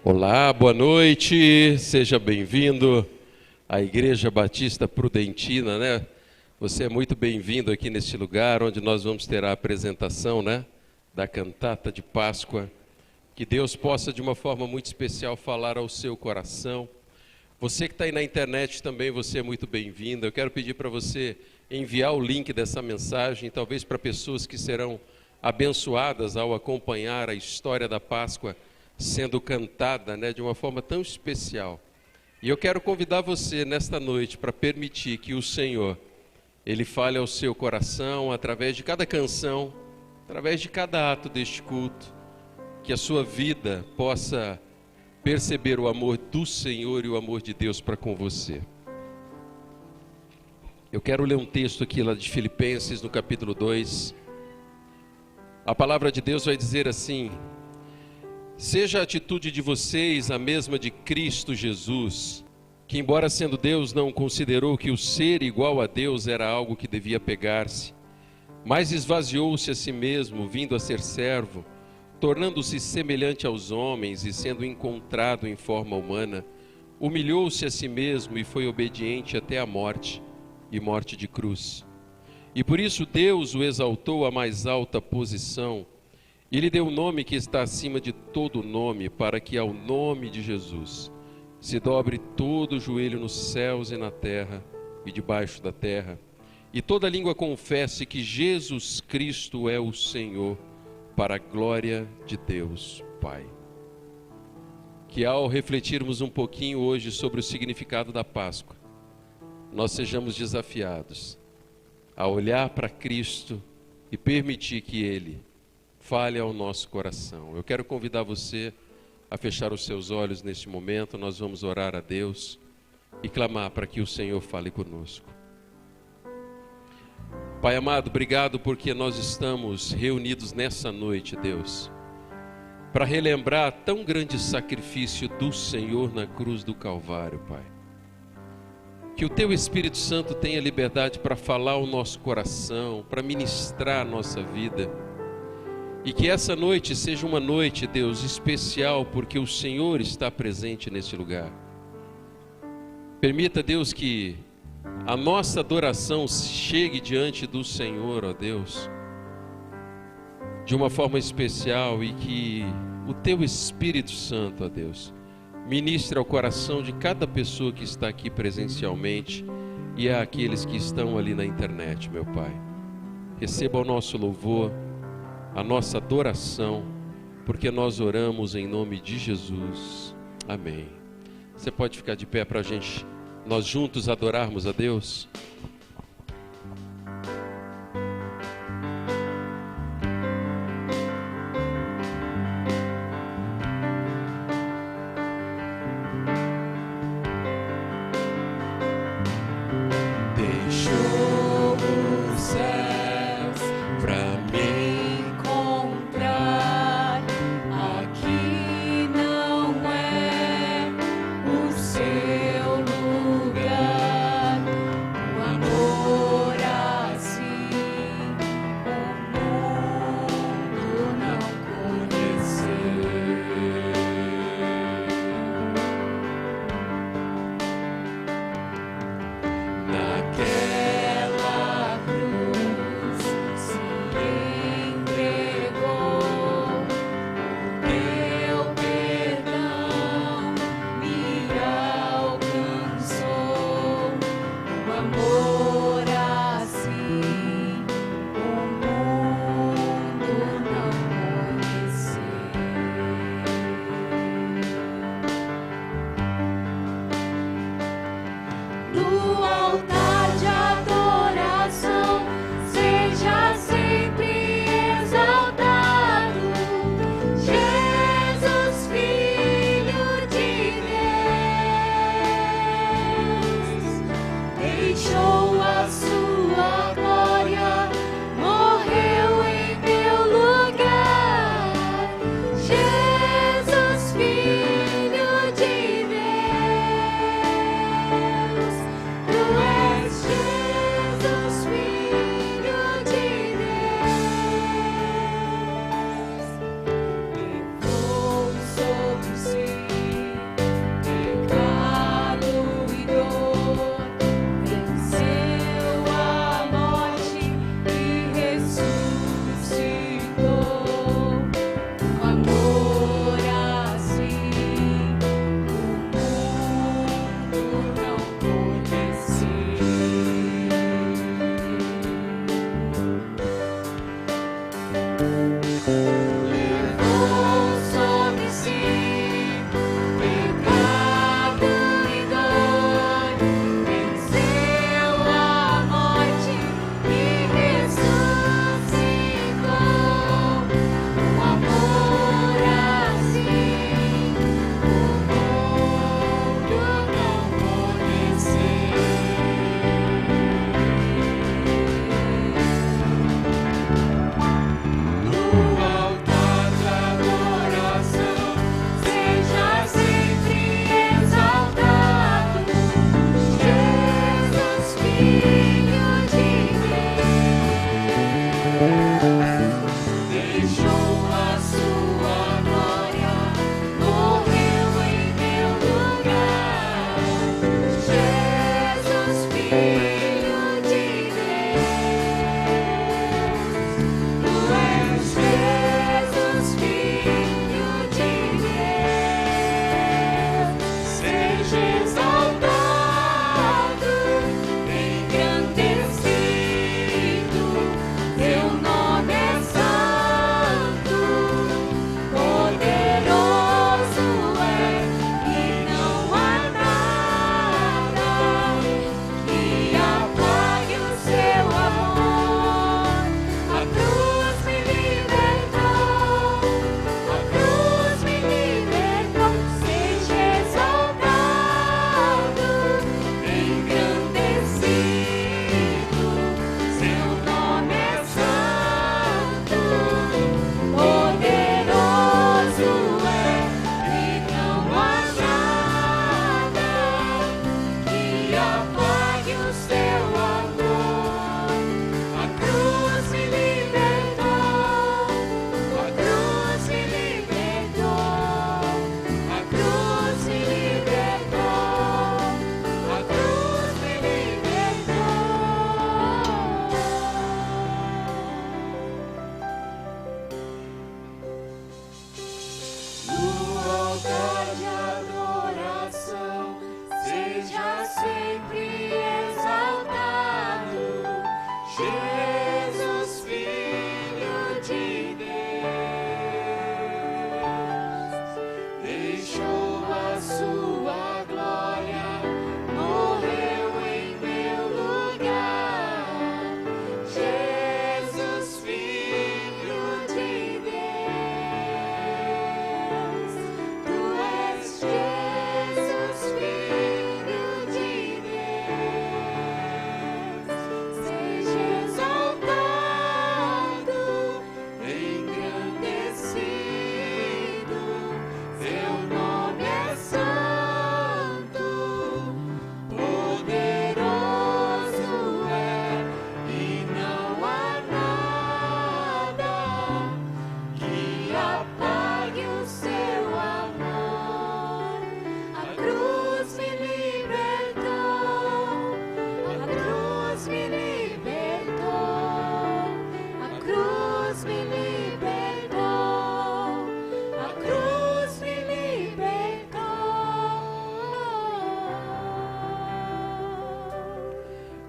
Olá, boa noite, seja bem-vindo à Igreja Batista Prudentina, né? Você é muito bem-vindo aqui neste lugar onde nós vamos ter a apresentação, né, da cantata de Páscoa. Que Deus possa de uma forma muito especial falar ao seu coração. Você que está aí na internet também, você é muito bem-vindo. Eu quero pedir para você enviar o link dessa mensagem, talvez para pessoas que serão abençoadas ao acompanhar a história da Páscoa sendo cantada, né, de uma forma tão especial. E eu quero convidar você nesta noite para permitir que o Senhor, Ele fale ao seu coração através de cada canção, através de cada ato deste culto, que a sua vida possa perceber o amor do Senhor e o amor de Deus para com você. Eu quero ler um texto aqui lá de Filipenses, no capítulo 2. A palavra de Deus vai dizer assim: seja a atitude de vocês a mesma de Cristo Jesus, que embora sendo Deus não considerou que o ser igual a Deus era algo que devia pegar-se, mas esvaziou-se a si mesmo, vindo a ser servo, tornando-se semelhante aos homens e sendo encontrado em forma humana, humilhou-se a si mesmo e foi obediente até a morte, e morte de cruz. E por isso Deus o exaltou à mais alta posição, e lhe deu o nome que está acima de todo nome, para que ao nome de Jesus se dobre todo o joelho nos céus e na terra e debaixo da terra, e toda língua confesse que Jesus Cristo é o Senhor, para a glória de Deus Pai. que ao refletirmos um pouquinho hoje sobre o significado da Páscoa, nós sejamos desafiados a olhar para Cristo e permitir que Ele fale ao nosso coração. Eu quero convidar você a fechar os seus olhos neste momento. Nós vamos orar a Deus e clamar para que o Senhor fale conosco. Pai amado, obrigado porque nós estamos reunidos nessa noite, Deus, para relembrar tão grande sacrifício do Senhor na cruz do Calvário, Pai. Que o Teu Espírito Santo tenha liberdade para falar ao nosso coração, para ministrar a nossa vida. E que essa noite seja uma noite, Deus, especial, porque o Senhor está presente nesse lugar. Permita, Deus, que a nossa adoração chegue diante do Senhor, ó Deus, de uma forma especial, e que o Teu Espírito Santo, ó Deus, ministre ao coração de cada pessoa que está aqui presencialmente e àqueles que estão ali na internet, meu Pai. Receba o nosso louvor, a nossa adoração, porque nós oramos em nome de Jesus. Amém. Você pode ficar de pé para a gente, nós juntos adorarmos a Deus? Amor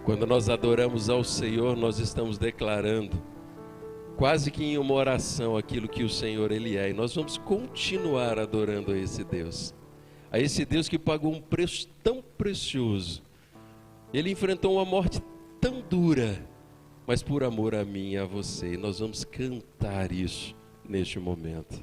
Quando nós adoramos ao Senhor, nós estamos declarando, quase que em uma oração, aquilo que o Senhor Ele é. E nós vamos continuar adorando a esse Deus que pagou um preço tão precioso. Ele enfrentou uma morte tão dura, mas por amor a mim e a você. E nós vamos cantar isso neste momento.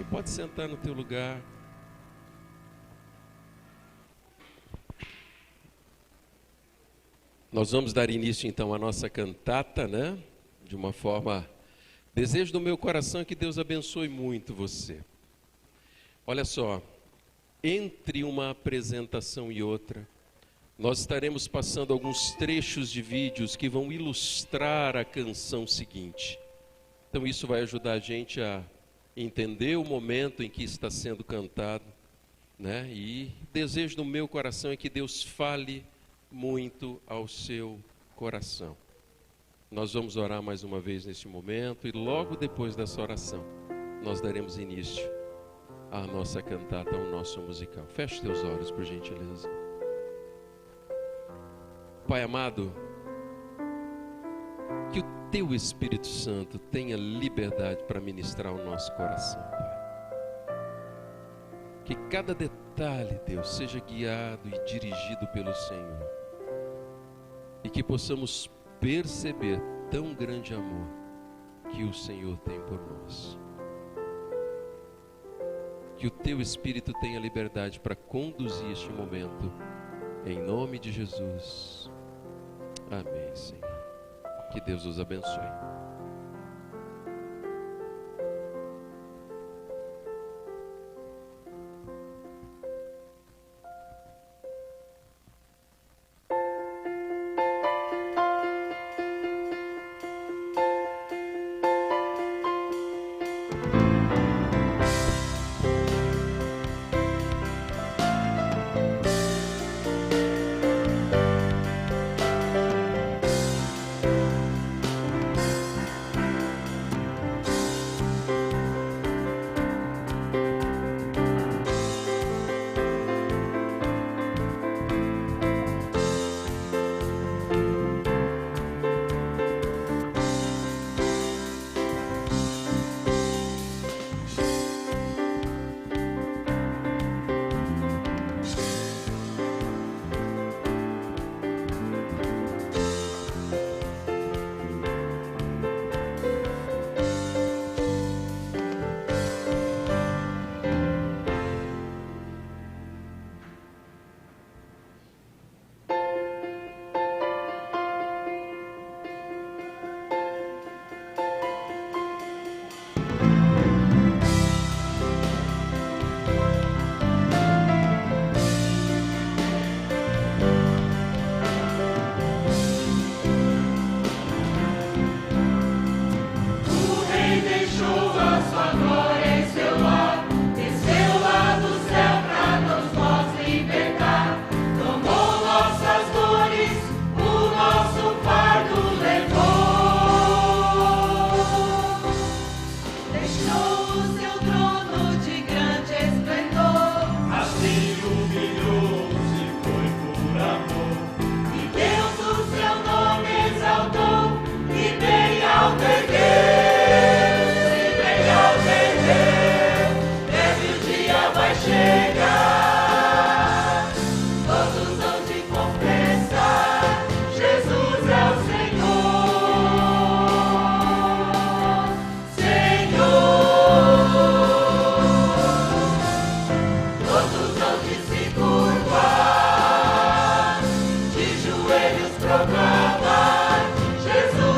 Pode sentar no teu lugar. Nós vamos dar início então à nossa cantata, né? De uma forma... Desejo do meu coração é que Deus abençoe muito você. Olha só, entre uma apresentação e outra, nós estaremos passando alguns trechos de vídeos que vão ilustrar a canção seguinte. Então isso vai ajudar a gente a entender o momento em que está sendo cantado, né? E desejo do meu coração é que Deus fale muito ao seu coração. Nós vamos orar mais uma vez neste momento e logo depois dessa oração nós daremos início à nossa cantata, ao nosso musical. Feche teus olhos, por gentileza. Pai amado, que o Teu Espírito Santo tenha liberdade para ministrar o nosso coração, Pai. Que cada detalhe, Deus, seja guiado e dirigido pelo Senhor. E que possamos perceber tão grande amor que o Senhor tem por nós. Que o Teu Espírito tenha liberdade para conduzir este momento. Em nome de Jesus. Amém, Senhor. Que Deus os abençoe. proclamar Jesus.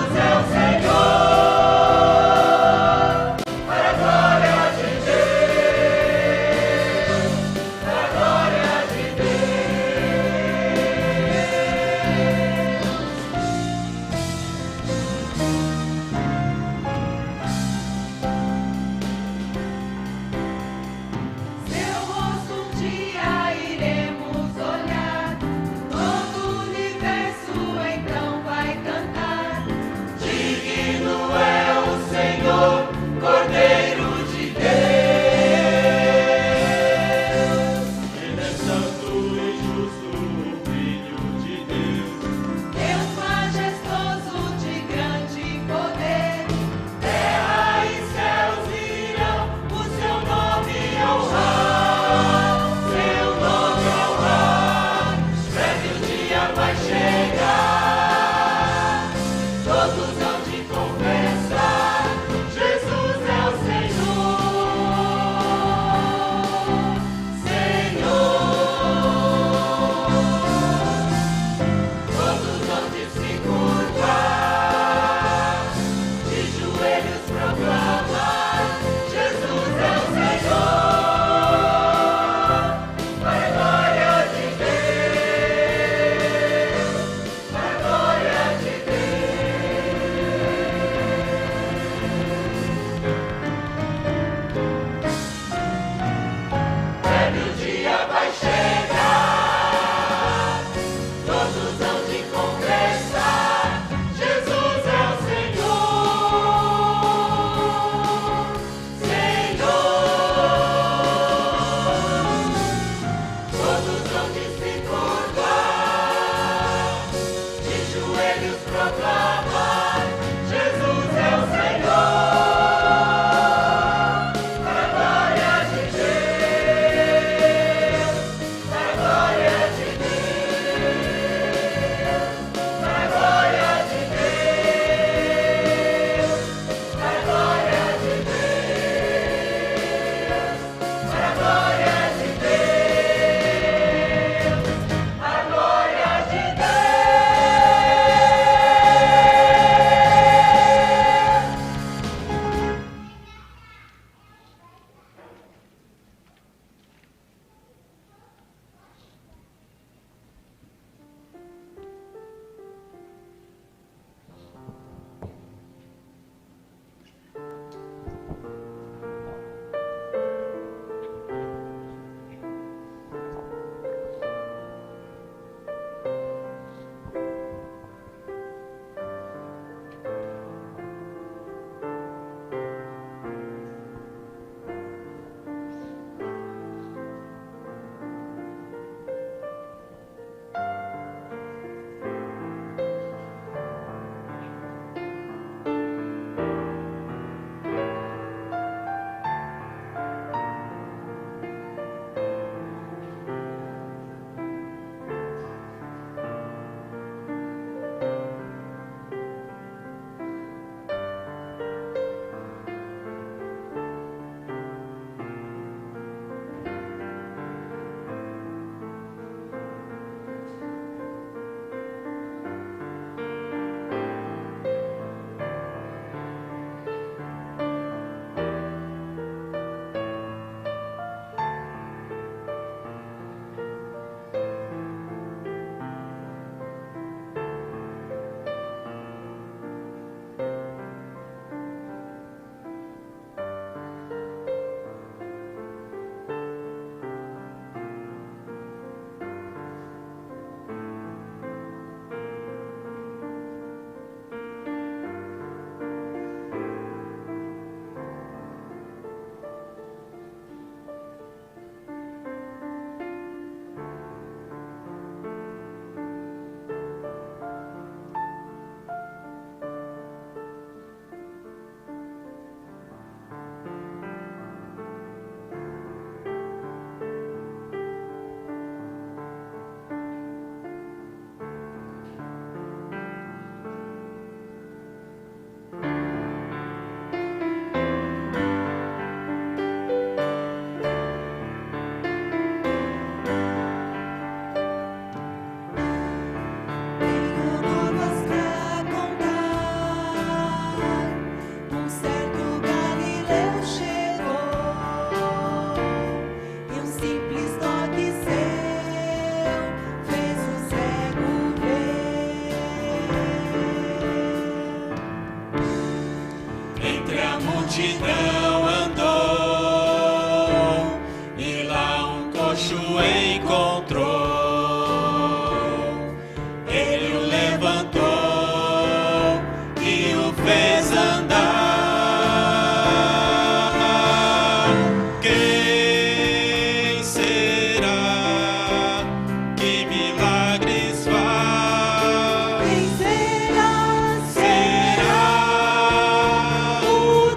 multidão andou e lá um coxo encontrou. Ele o levantou e o fez andar. Quem será que milagres faz? Quem será? Será o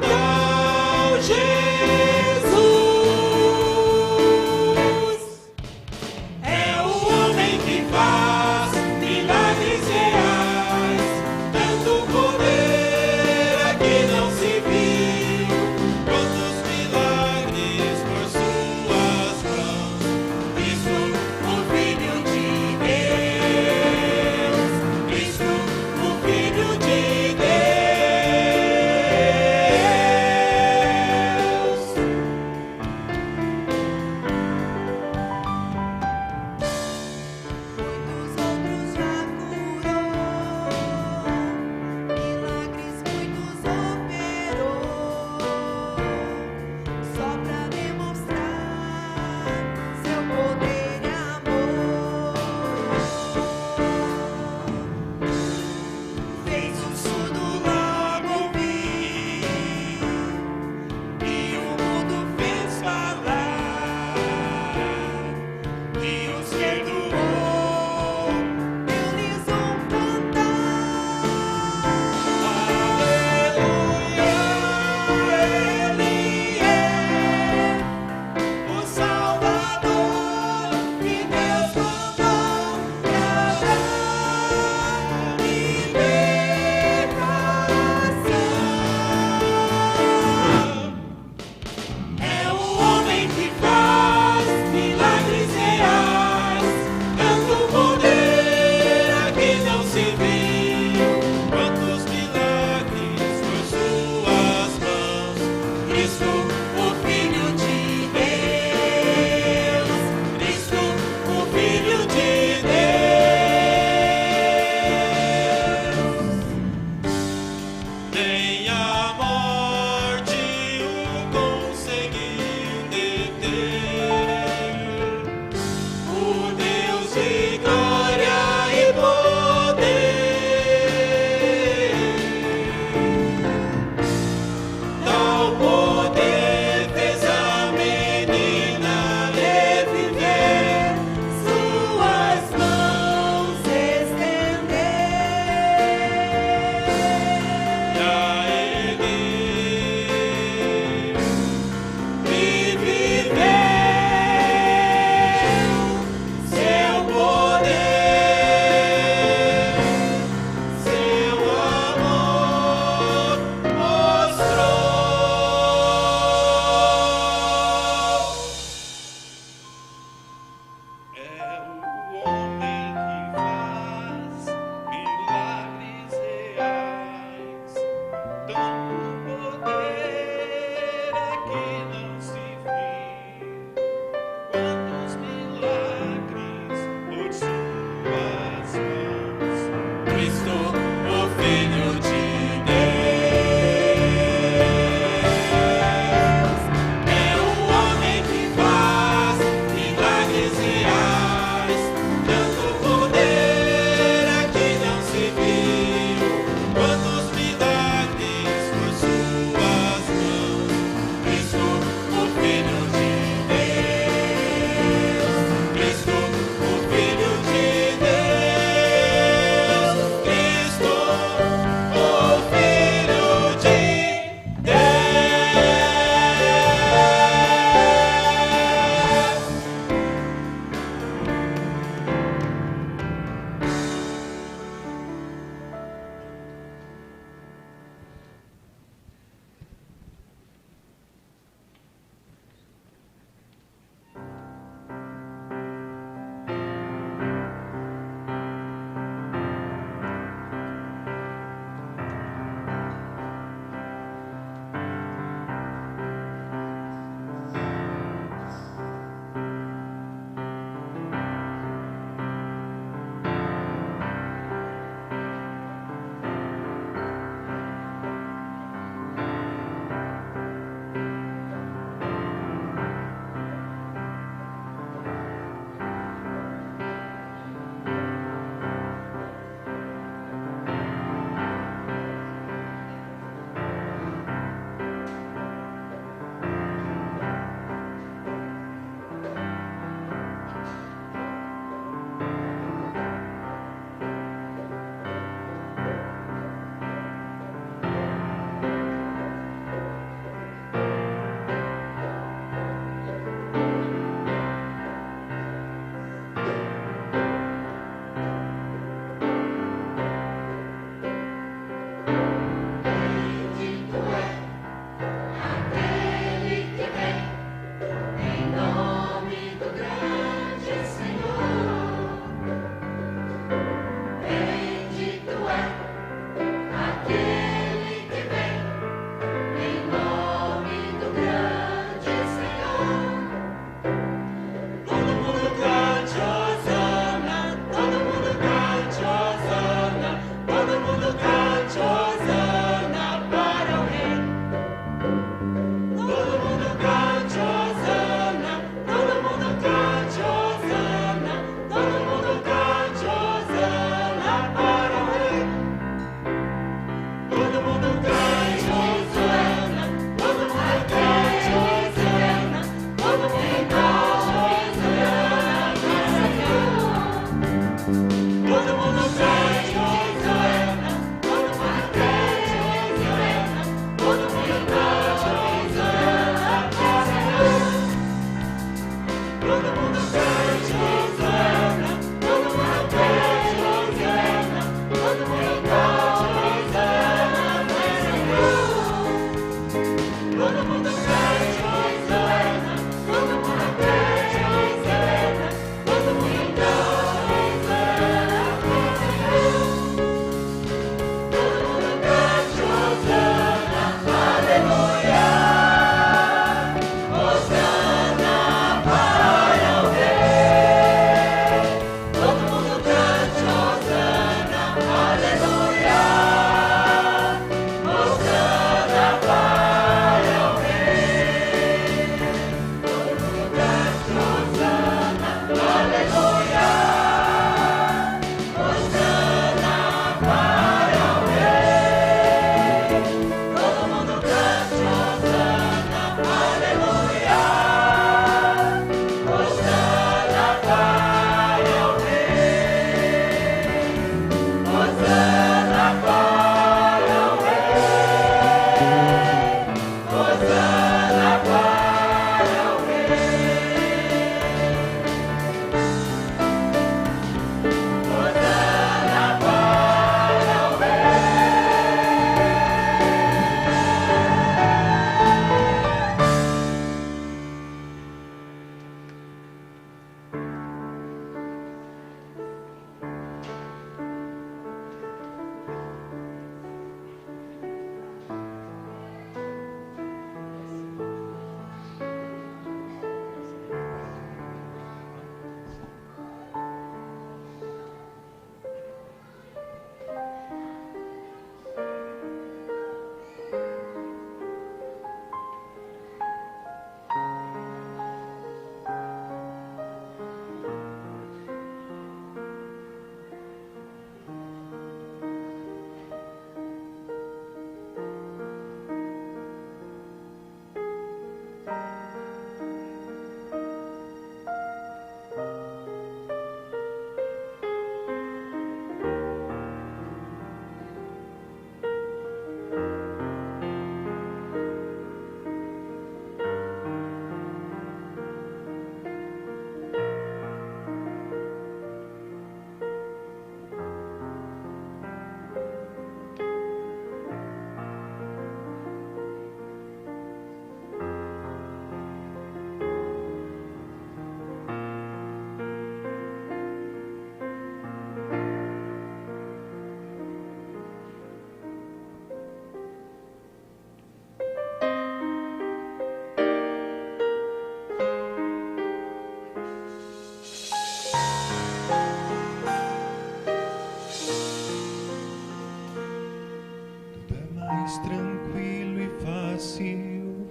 mais tranquilo e fácil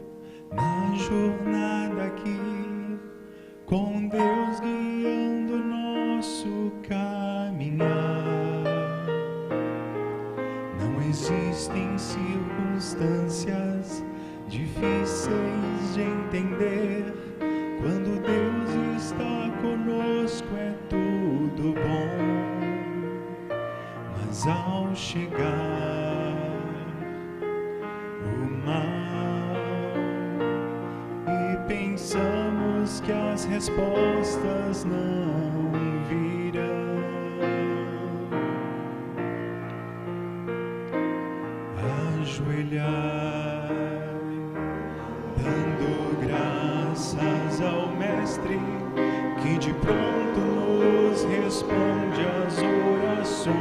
na jornada aqui, com Deus guiando nosso caminhar. Não existem circunstâncias difíceis de entender. Quando Deus está conosco é tudo bom. Mas ao chegar o mal e pensamos que as respostas não virão, ajoelhar, dando graças ao Mestre que de pronto nos responde às orações.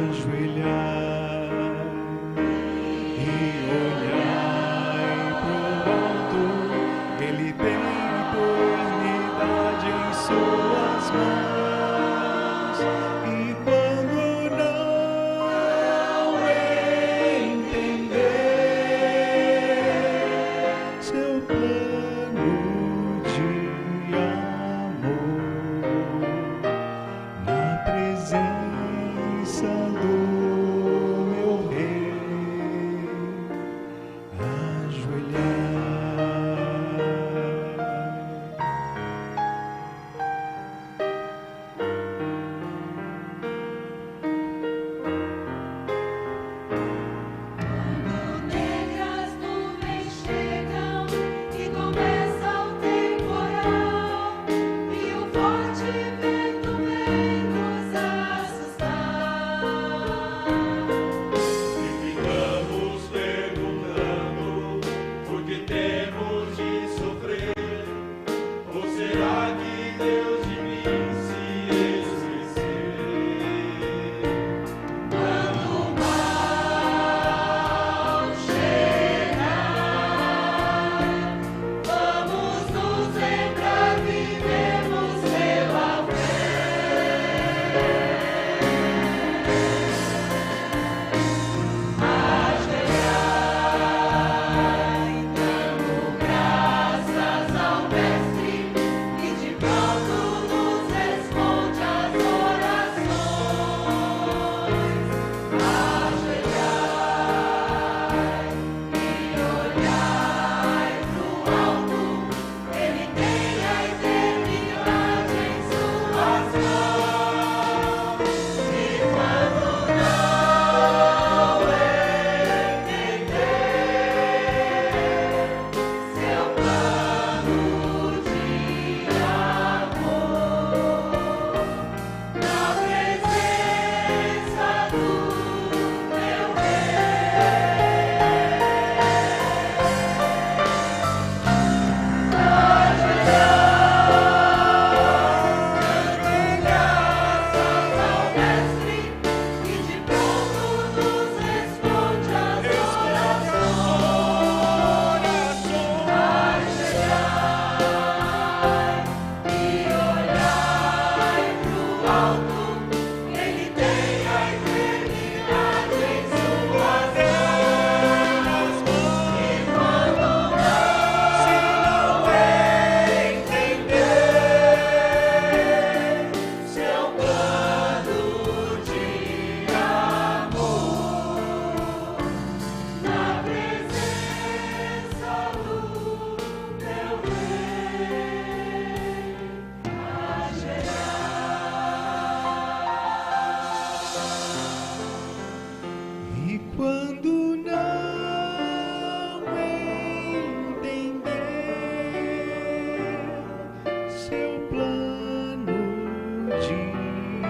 Ajoelhar e olhar pro alto, Ele tem a eternidade em suas mãos. E quando não entender seu plano de amor, na presença do meu Rei, ajoelhar. Negras nuvens chegam e começa o temporal, e o forte vento vem nos assustar. E ficamos perguntando por que temos de sofrer. Ou será que Deus de mim se esqueceu? Quando o mal chegar, vamos nos lembrar, vivemos pela fé. Ajoelhar, dando graças ao Mestre que de pronto nos responde às orações. Ajoelhar e olhar pro alto, Ele tem a eternidade em suas mãos. E quando não entender seu plano de amor, na presença do meu graças ao Mestre que de pronto nos responde às orações. Ajoelhar e olhar pro alto, Ele tem a eternidade em suas mãos. E quando não entender seu plano de amor, na presença do meu Rei, E quando não entender seu plano de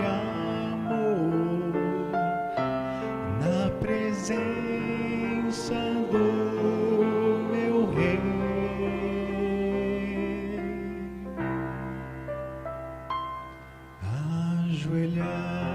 amor, na presença do meu Rei, ajoelhar.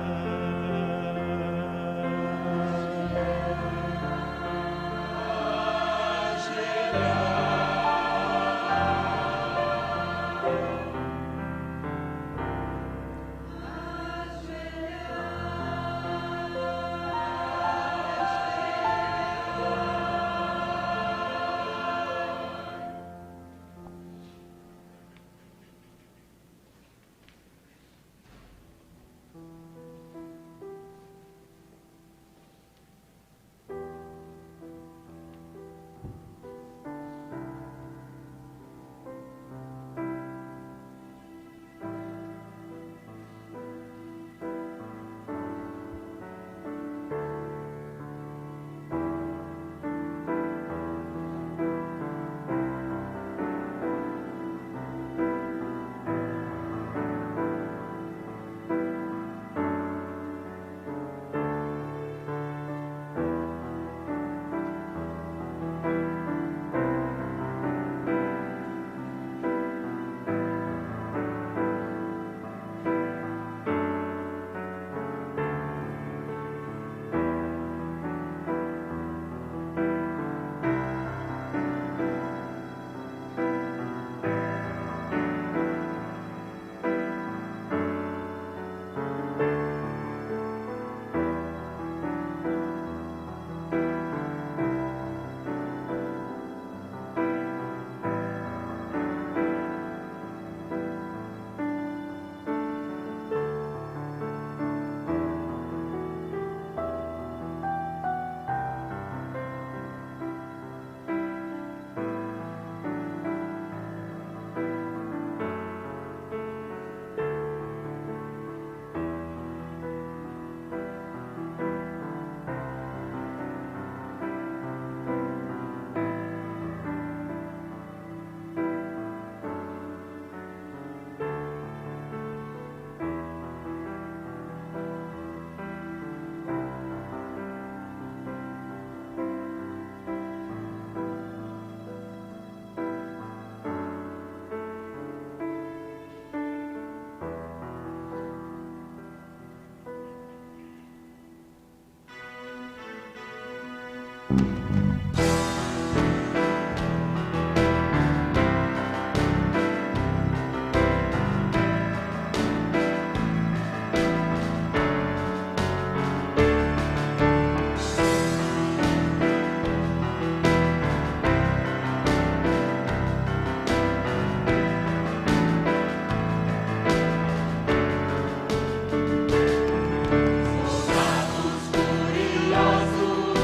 Soldados furiosos,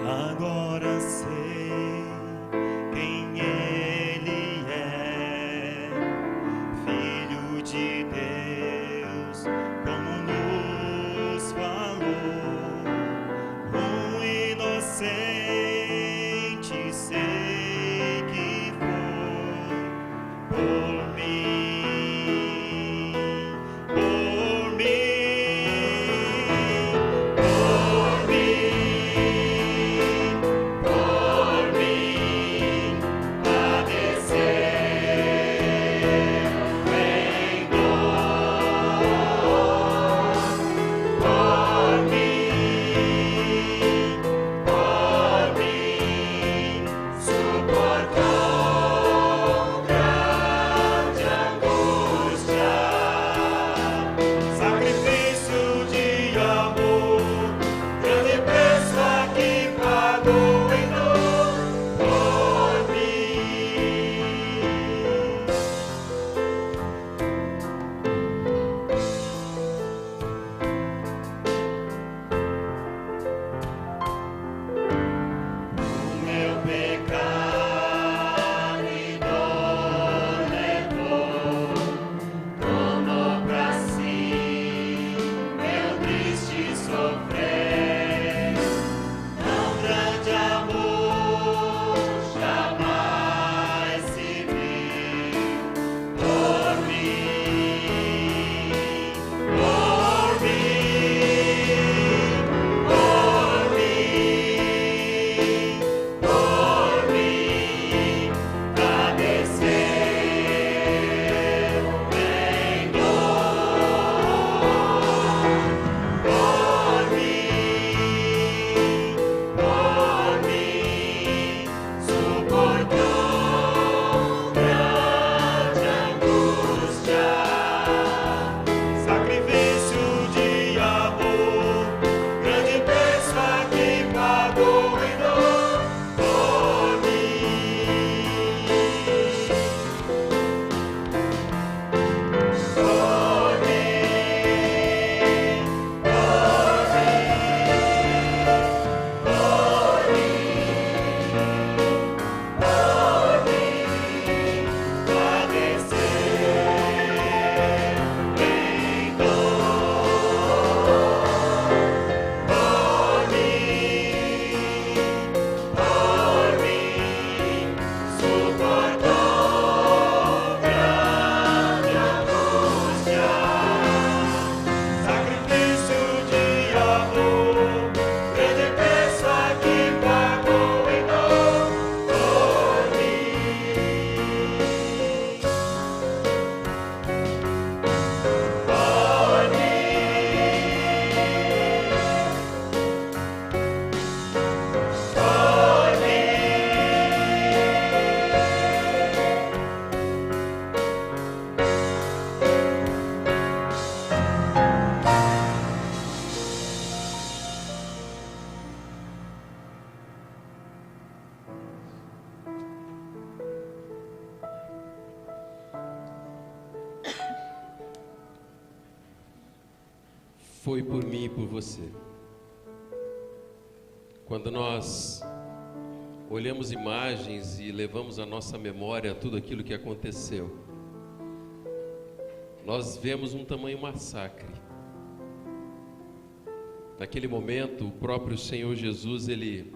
Agora sei quem Ele é, Filho de Deus, como nos falou, inocente sei que foi por mim, por mim, por mim, por mim, padeceu em dor, por mim, suportou grande angústia, sacrifício de amor, grande preço aqui pagou em dor por mim. O meu pecado e dor levou, tomou pra si meu triste sofrer. Tão grande amor jamais se viu por mim, por mim, por mim, por mim, padeceu em dor, por mim, suportou grande angústia, sacrifício de amor, grande preço aqui pagou em dor por mim, por mim, suportou grande angústia, sacrifício de amor, grande preço aqui pagou em dor por mim, por Foi por mim e por você. Quando nós olhamos imagens e levamos à nossa memória tudo aquilo que aconteceu, nós vemos um tamanho massacre. Naquele momento, o próprio Senhor Jesus, ele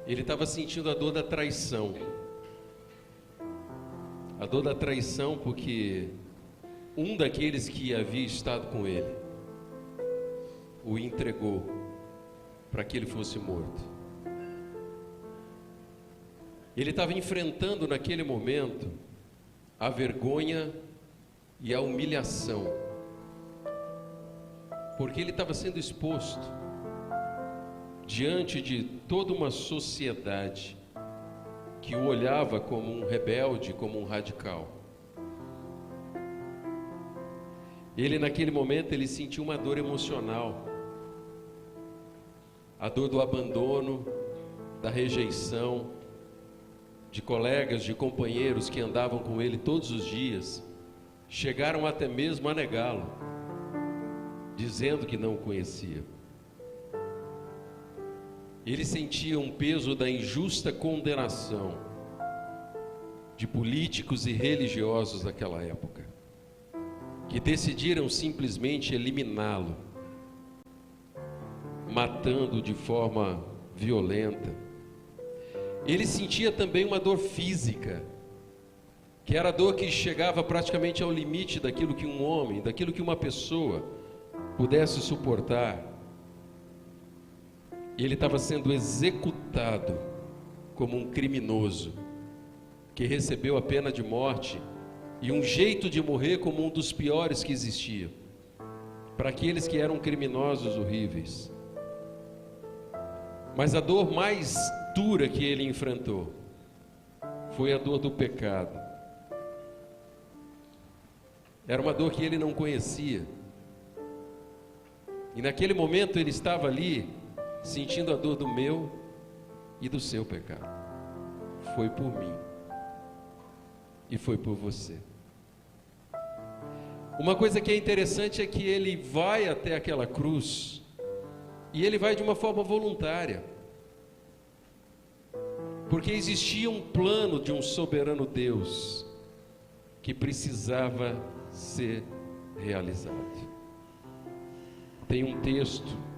estava sentindo a dor da traição. A dor da traição porque um daqueles que havia estado com ele o entregou para que ele fosse morto. Ele estava enfrentando naquele momento a vergonha e a humilhação, porque ele estava sendo exposto diante de toda uma sociedade que o olhava como um rebelde, como um radical. Ele naquele momento ele sentiu uma dor emocional, a dor do abandono, da rejeição, de colegas, de companheiros que andavam com ele todos os dias, chegaram até mesmo a negá-lo, dizendo que não o conhecia. Ele sentia um peso da injusta condenação de políticos e religiosos daquela época, que decidiram simplesmente eliminá-lo, matando de forma violenta. Ele sentia também uma dor física, que era a dor que chegava praticamente ao limite daquilo que um homem, daquilo que uma pessoa pudesse suportar. E ele estava sendo executado como um criminoso, que recebeu a pena de morte e um jeito de morrer como um dos piores que existia, para aqueles que eram criminosos horríveis. Mas a dor mais dura que ele enfrentou foi a dor do pecado. Era uma dor que ele não conhecia. E naquele momento ele estava ali sentindo a dor do meu e do seu pecado. Foi por mim e foi por você. Uma coisa que é interessante é que ele vai até aquela cruz e ele vai de uma forma voluntária, porque existia um plano de um soberano Deus que precisava ser realizado. Tem um texto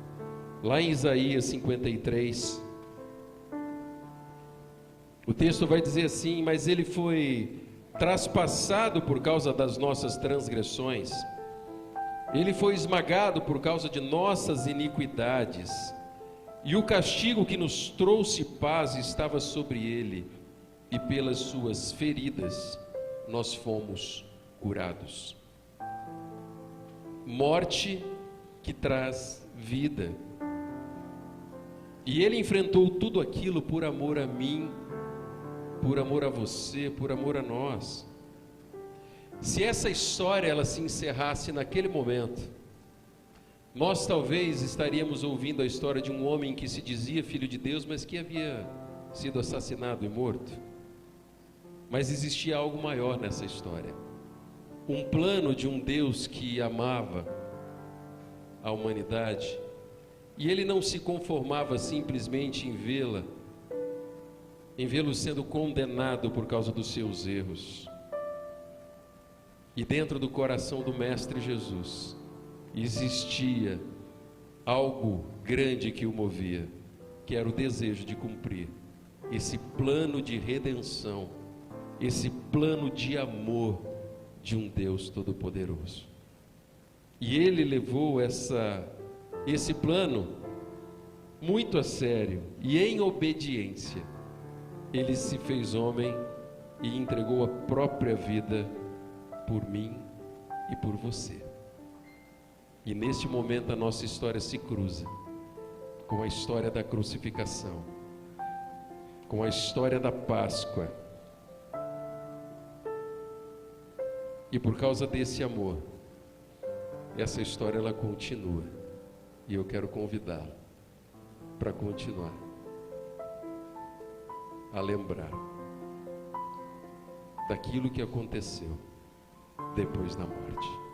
lá em Isaías 53. O texto vai dizer assim: mas ele foi traspassado por causa das nossas transgressões, ele foi esmagado por causa de nossas iniquidades, e o castigo que nos trouxe paz estava sobre ele, e pelas suas feridas nós fomos curados. Morte que traz vida. E ele enfrentou tudo aquilo por amor a mim, por amor a você, por amor a nós. Se essa história ela se encerrasse naquele momento, nós talvez estaríamos ouvindo a história de um homem que se dizia filho de Deus, mas que havia sido assassinado e morto. Mas existia algo maior nessa história. Um plano de um Deus que amava a humanidade, e ele não se conformava simplesmente em vê-lo sendo condenado por causa dos seus erros. E dentro do coração do Mestre Jesus existia algo grande que o movia, que era o desejo de cumprir esse plano de redenção, esse plano de amor de um Deus Todo-Poderoso. E ele levou esse plano muito a sério, e em obediência ele se fez homem e entregou a própria vida por mim e por você. E neste momento a nossa história se cruza com a história da crucificação, com a história da Páscoa. E por causa desse amor, essa história ela continua. E eu quero convidá-lo para continuar a lembrar daquilo que aconteceu depois da morte.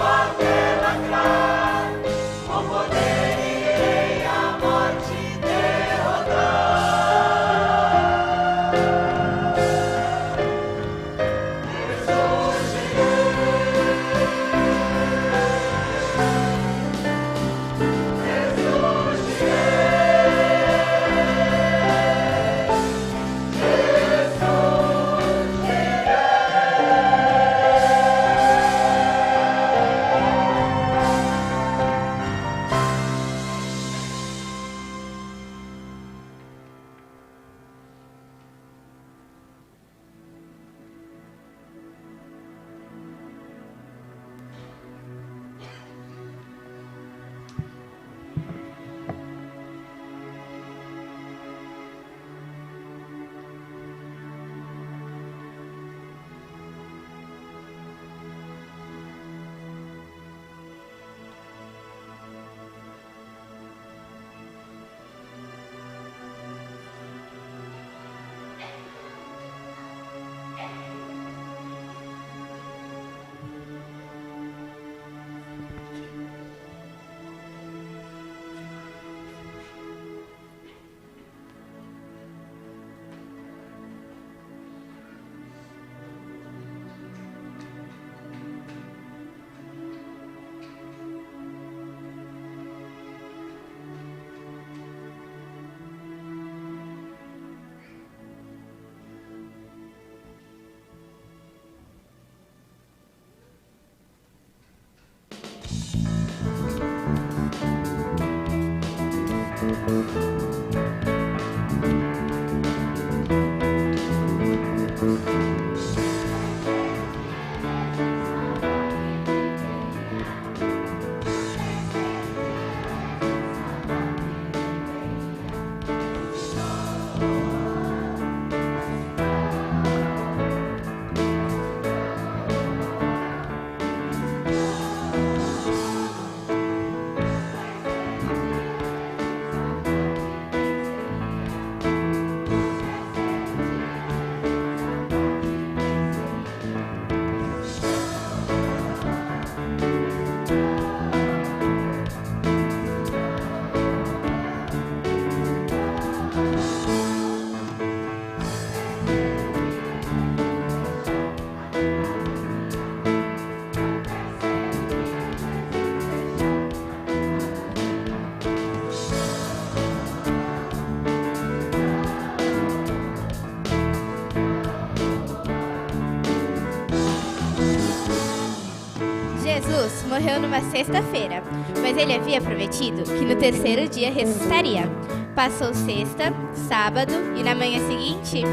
até lacrar, com poder irei a morte derrotar. Jesus morreu numa sexta-feira, mas ele havia prometido que no terceiro dia ressuscitaria. Passou sexta, sábado e na manhã seguinte,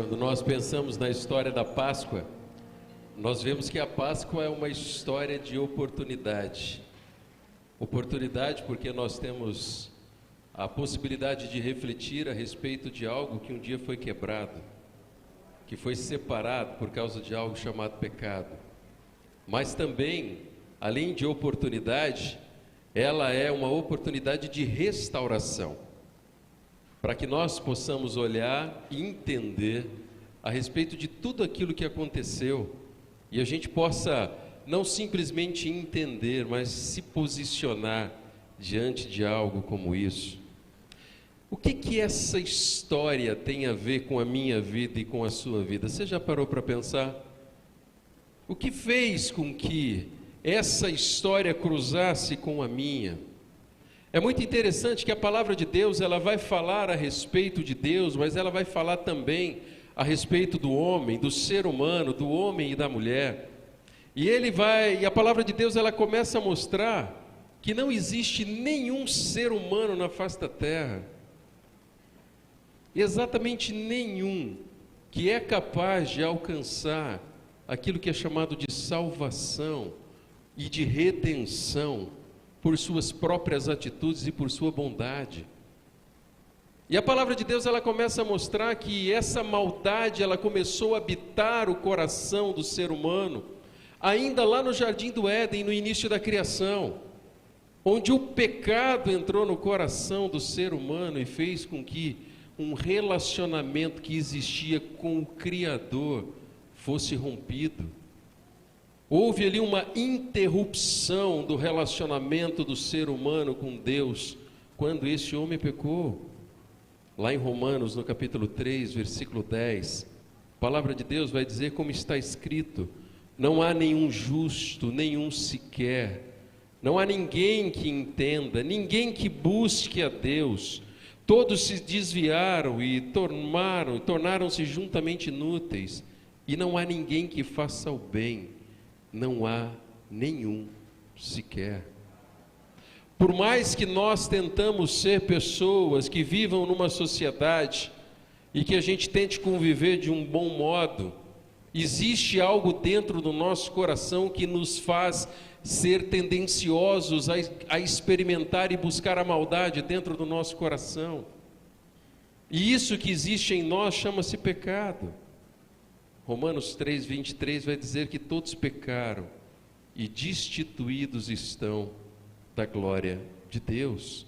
Quando nós pensamos na história da Páscoa, nós vemos que a Páscoa é uma história de oportunidade. Oportunidade porque nós temos a possibilidade de refletir a respeito de algo que um dia foi quebrado, que foi separado por causa de algo chamado pecado. Mas também, além de oportunidade, ela é uma oportunidade de restauração, para que nós possamos olhar e entender a respeito de tudo aquilo que aconteceu e a gente possa não simplesmente entender, mas se posicionar diante de algo como isso. O que essa história tem a ver com a minha vida e com a sua vida? Você já parou para pensar? O que fez com que essa história cruzasse com a minha? É muito interessante que a palavra de Deus, ela vai falar a respeito de Deus, mas ela vai falar também a respeito do homem, do ser humano, do homem e da mulher. E a palavra de Deus, ela começa a mostrar que não existe nenhum ser humano na face da terra, exatamente nenhum, que é capaz de alcançar aquilo que é chamado de salvação e de redenção por suas próprias atitudes e por sua bondade. E a palavra de Deus, ela começa a mostrar que essa maldade, ela começou a habitar o coração do ser humano, ainda lá no Jardim do Éden, no início da criação, onde o pecado entrou no coração do ser humano e fez com que um relacionamento que existia com o Criador fosse rompido. Houve ali uma interrupção do relacionamento do ser humano com Deus, quando esse homem pecou. Lá em Romanos, no capítulo 3, versículo 10, a palavra de Deus vai dizer como está escrito: não há nenhum justo, nenhum sequer, não há ninguém que entenda, ninguém que busque a Deus. Todos se desviaram e tornaram-se juntamente inúteis, e não há ninguém que faça o bem, não há nenhum sequer. Por mais que nós tentamos ser pessoas que vivam numa sociedade e que a gente tente conviver de um bom modo, existe algo dentro do nosso coração que nos faz ser tendenciosos a experimentar e buscar a maldade dentro do nosso coração. E isso que existe em nós chama-se pecado. Romanos 3, 23 vai dizer que todos pecaram e destituídos estão da glória de Deus.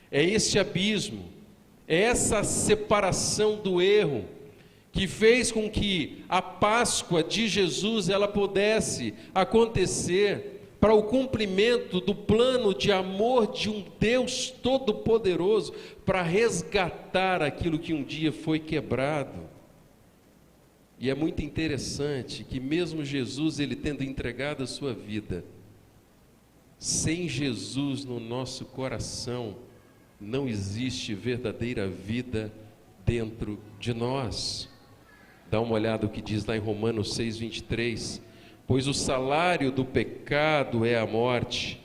É esse abismo, é essa separação do erro que fez com que a Páscoa de Jesus ela pudesse acontecer para o cumprimento do plano de amor de um Deus todo-poderoso para resgatar aquilo que um dia foi quebrado. E é muito interessante que mesmo Jesus, ele tendo entregado a sua vida, sem Jesus no nosso coração, não existe verdadeira vida dentro de nós. Dá uma olhada no que diz lá em Romanos 6, 23. Pois o salário do pecado é a morte,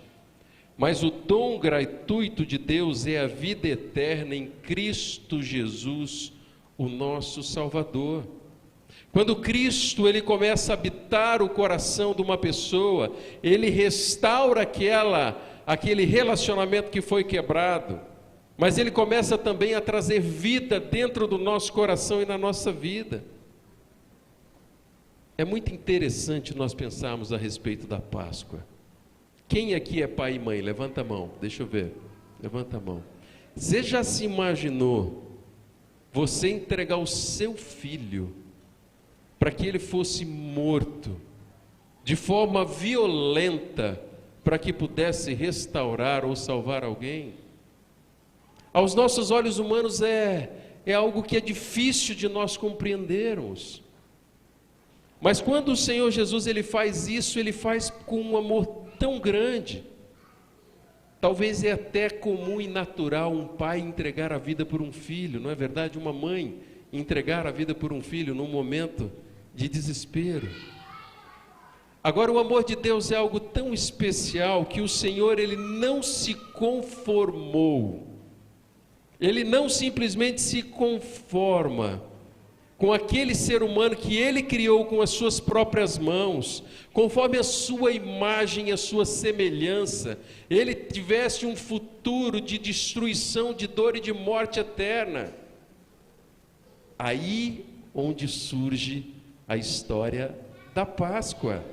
mas o dom gratuito de Deus é a vida eterna em Cristo Jesus, o nosso Salvador. Quando Cristo ele começa a habitar o coração de uma pessoa, ele restaura aquele relacionamento que foi quebrado, mas ele começa também a trazer vida dentro do nosso coração e na nossa vida. É muito interessante nós pensarmos a respeito da Páscoa. Quem aqui é pai e mãe? Levanta a mão, deixa eu ver. Levanta a mão. Você já se imaginou você entregar o seu filho para que ele fosse morto de forma violenta para que pudesse restaurar ou salvar alguém? Aos nossos olhos humanos é algo que é difícil de nós compreendermos. Mas quando o Senhor Jesus ele faz isso, ele faz com um amor tão grande. Talvez é até comum e natural um pai entregar a vida por um filho, não é verdade? Uma mãe entregar a vida por um filho num momento de desespero. Agora o amor de Deus é algo tão especial que o Senhor ele não se conformou. Ele não simplesmente se conforma com aquele ser humano que ele criou com as suas próprias mãos, conforme a sua imagem e a sua semelhança, ele tivesse um futuro de destruição, de dor e de morte eterna. Aí onde surge a história da Páscoa.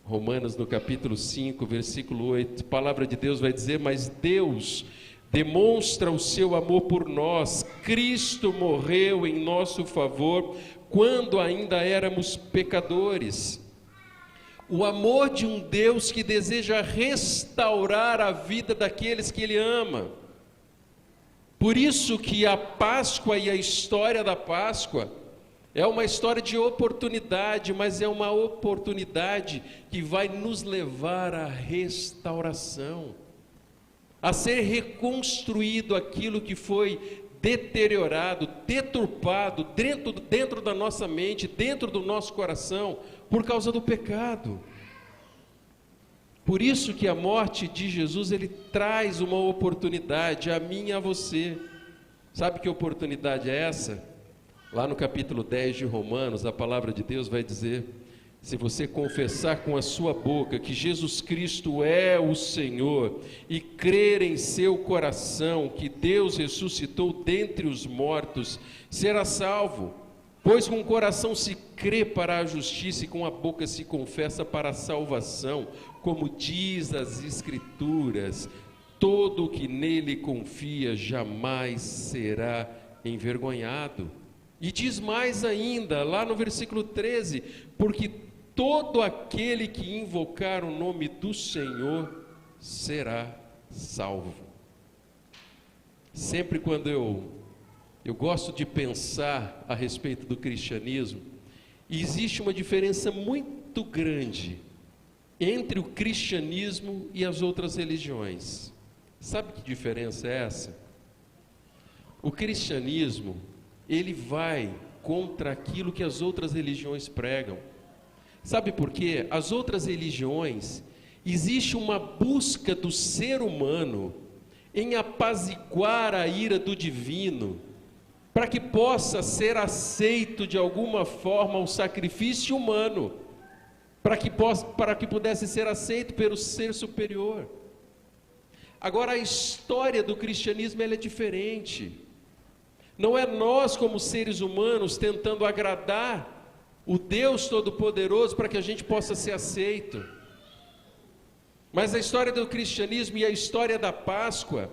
Romanos no capítulo 5, versículo 8, a palavra de Deus vai dizer: mas Deus demonstra o seu amor por nós, Cristo morreu em nosso favor, quando ainda éramos pecadores. O amor de um Deus que deseja restaurar a vida daqueles que Ele ama. Por isso que a Páscoa e a história da Páscoa é uma história de oportunidade, mas é uma oportunidade que vai nos levar à restauração, a ser reconstruído aquilo que foi deteriorado, deturpado dentro da nossa mente, dentro do nosso coração, por causa do pecado. Por isso que a morte de Jesus, ele traz uma oportunidade a mim e a você. Sabe que oportunidade é essa? Lá no capítulo 10 de Romanos, a palavra de Deus vai dizer: se você confessar com a sua boca que Jesus Cristo é o Senhor e crer em seu coração que Deus ressuscitou dentre os mortos, será salvo. Pois com o coração se crê para a justiça e com a boca se confessa para a salvação, como diz as Escrituras: todo o que nele confia jamais será envergonhado. E diz mais ainda, lá no versículo 13: porque todo aquele que invocar o nome do Senhor será salvo. Sempre quando eu gosto de pensar a respeito do cristianismo, existe uma diferença muito grande entre o cristianismo e as outras religiões. Sabe que diferença é essa? O cristianismo, ele vai contra aquilo que as outras religiões pregam. Sabe por quê? As outras religiões, existe uma busca do ser humano em apaziguar a ira do divino, para que possa ser aceito de alguma forma o sacrifício humano, para que pudesse ser aceito pelo ser superior. Agora, a história do cristianismo, ela é diferente. Não é nós como seres humanos tentando agradar o Deus Todo-Poderoso para que a gente possa ser aceito. Mas a história do cristianismo e a história da Páscoa,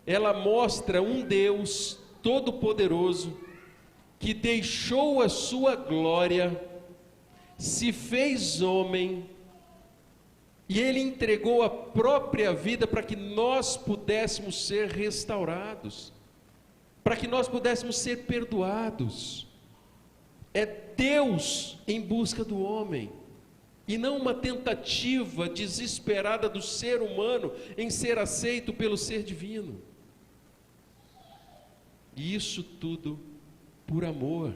ela mostra um Deus Todo-Poderoso que deixou a sua glória, se fez homem, e Ele entregou a própria vida para que nós pudéssemos ser restaurados, para que nós pudéssemos ser perdoados. É Deus em busca do homem, e não uma tentativa desesperada do ser humano em ser aceito pelo ser divino. E isso tudo por amor.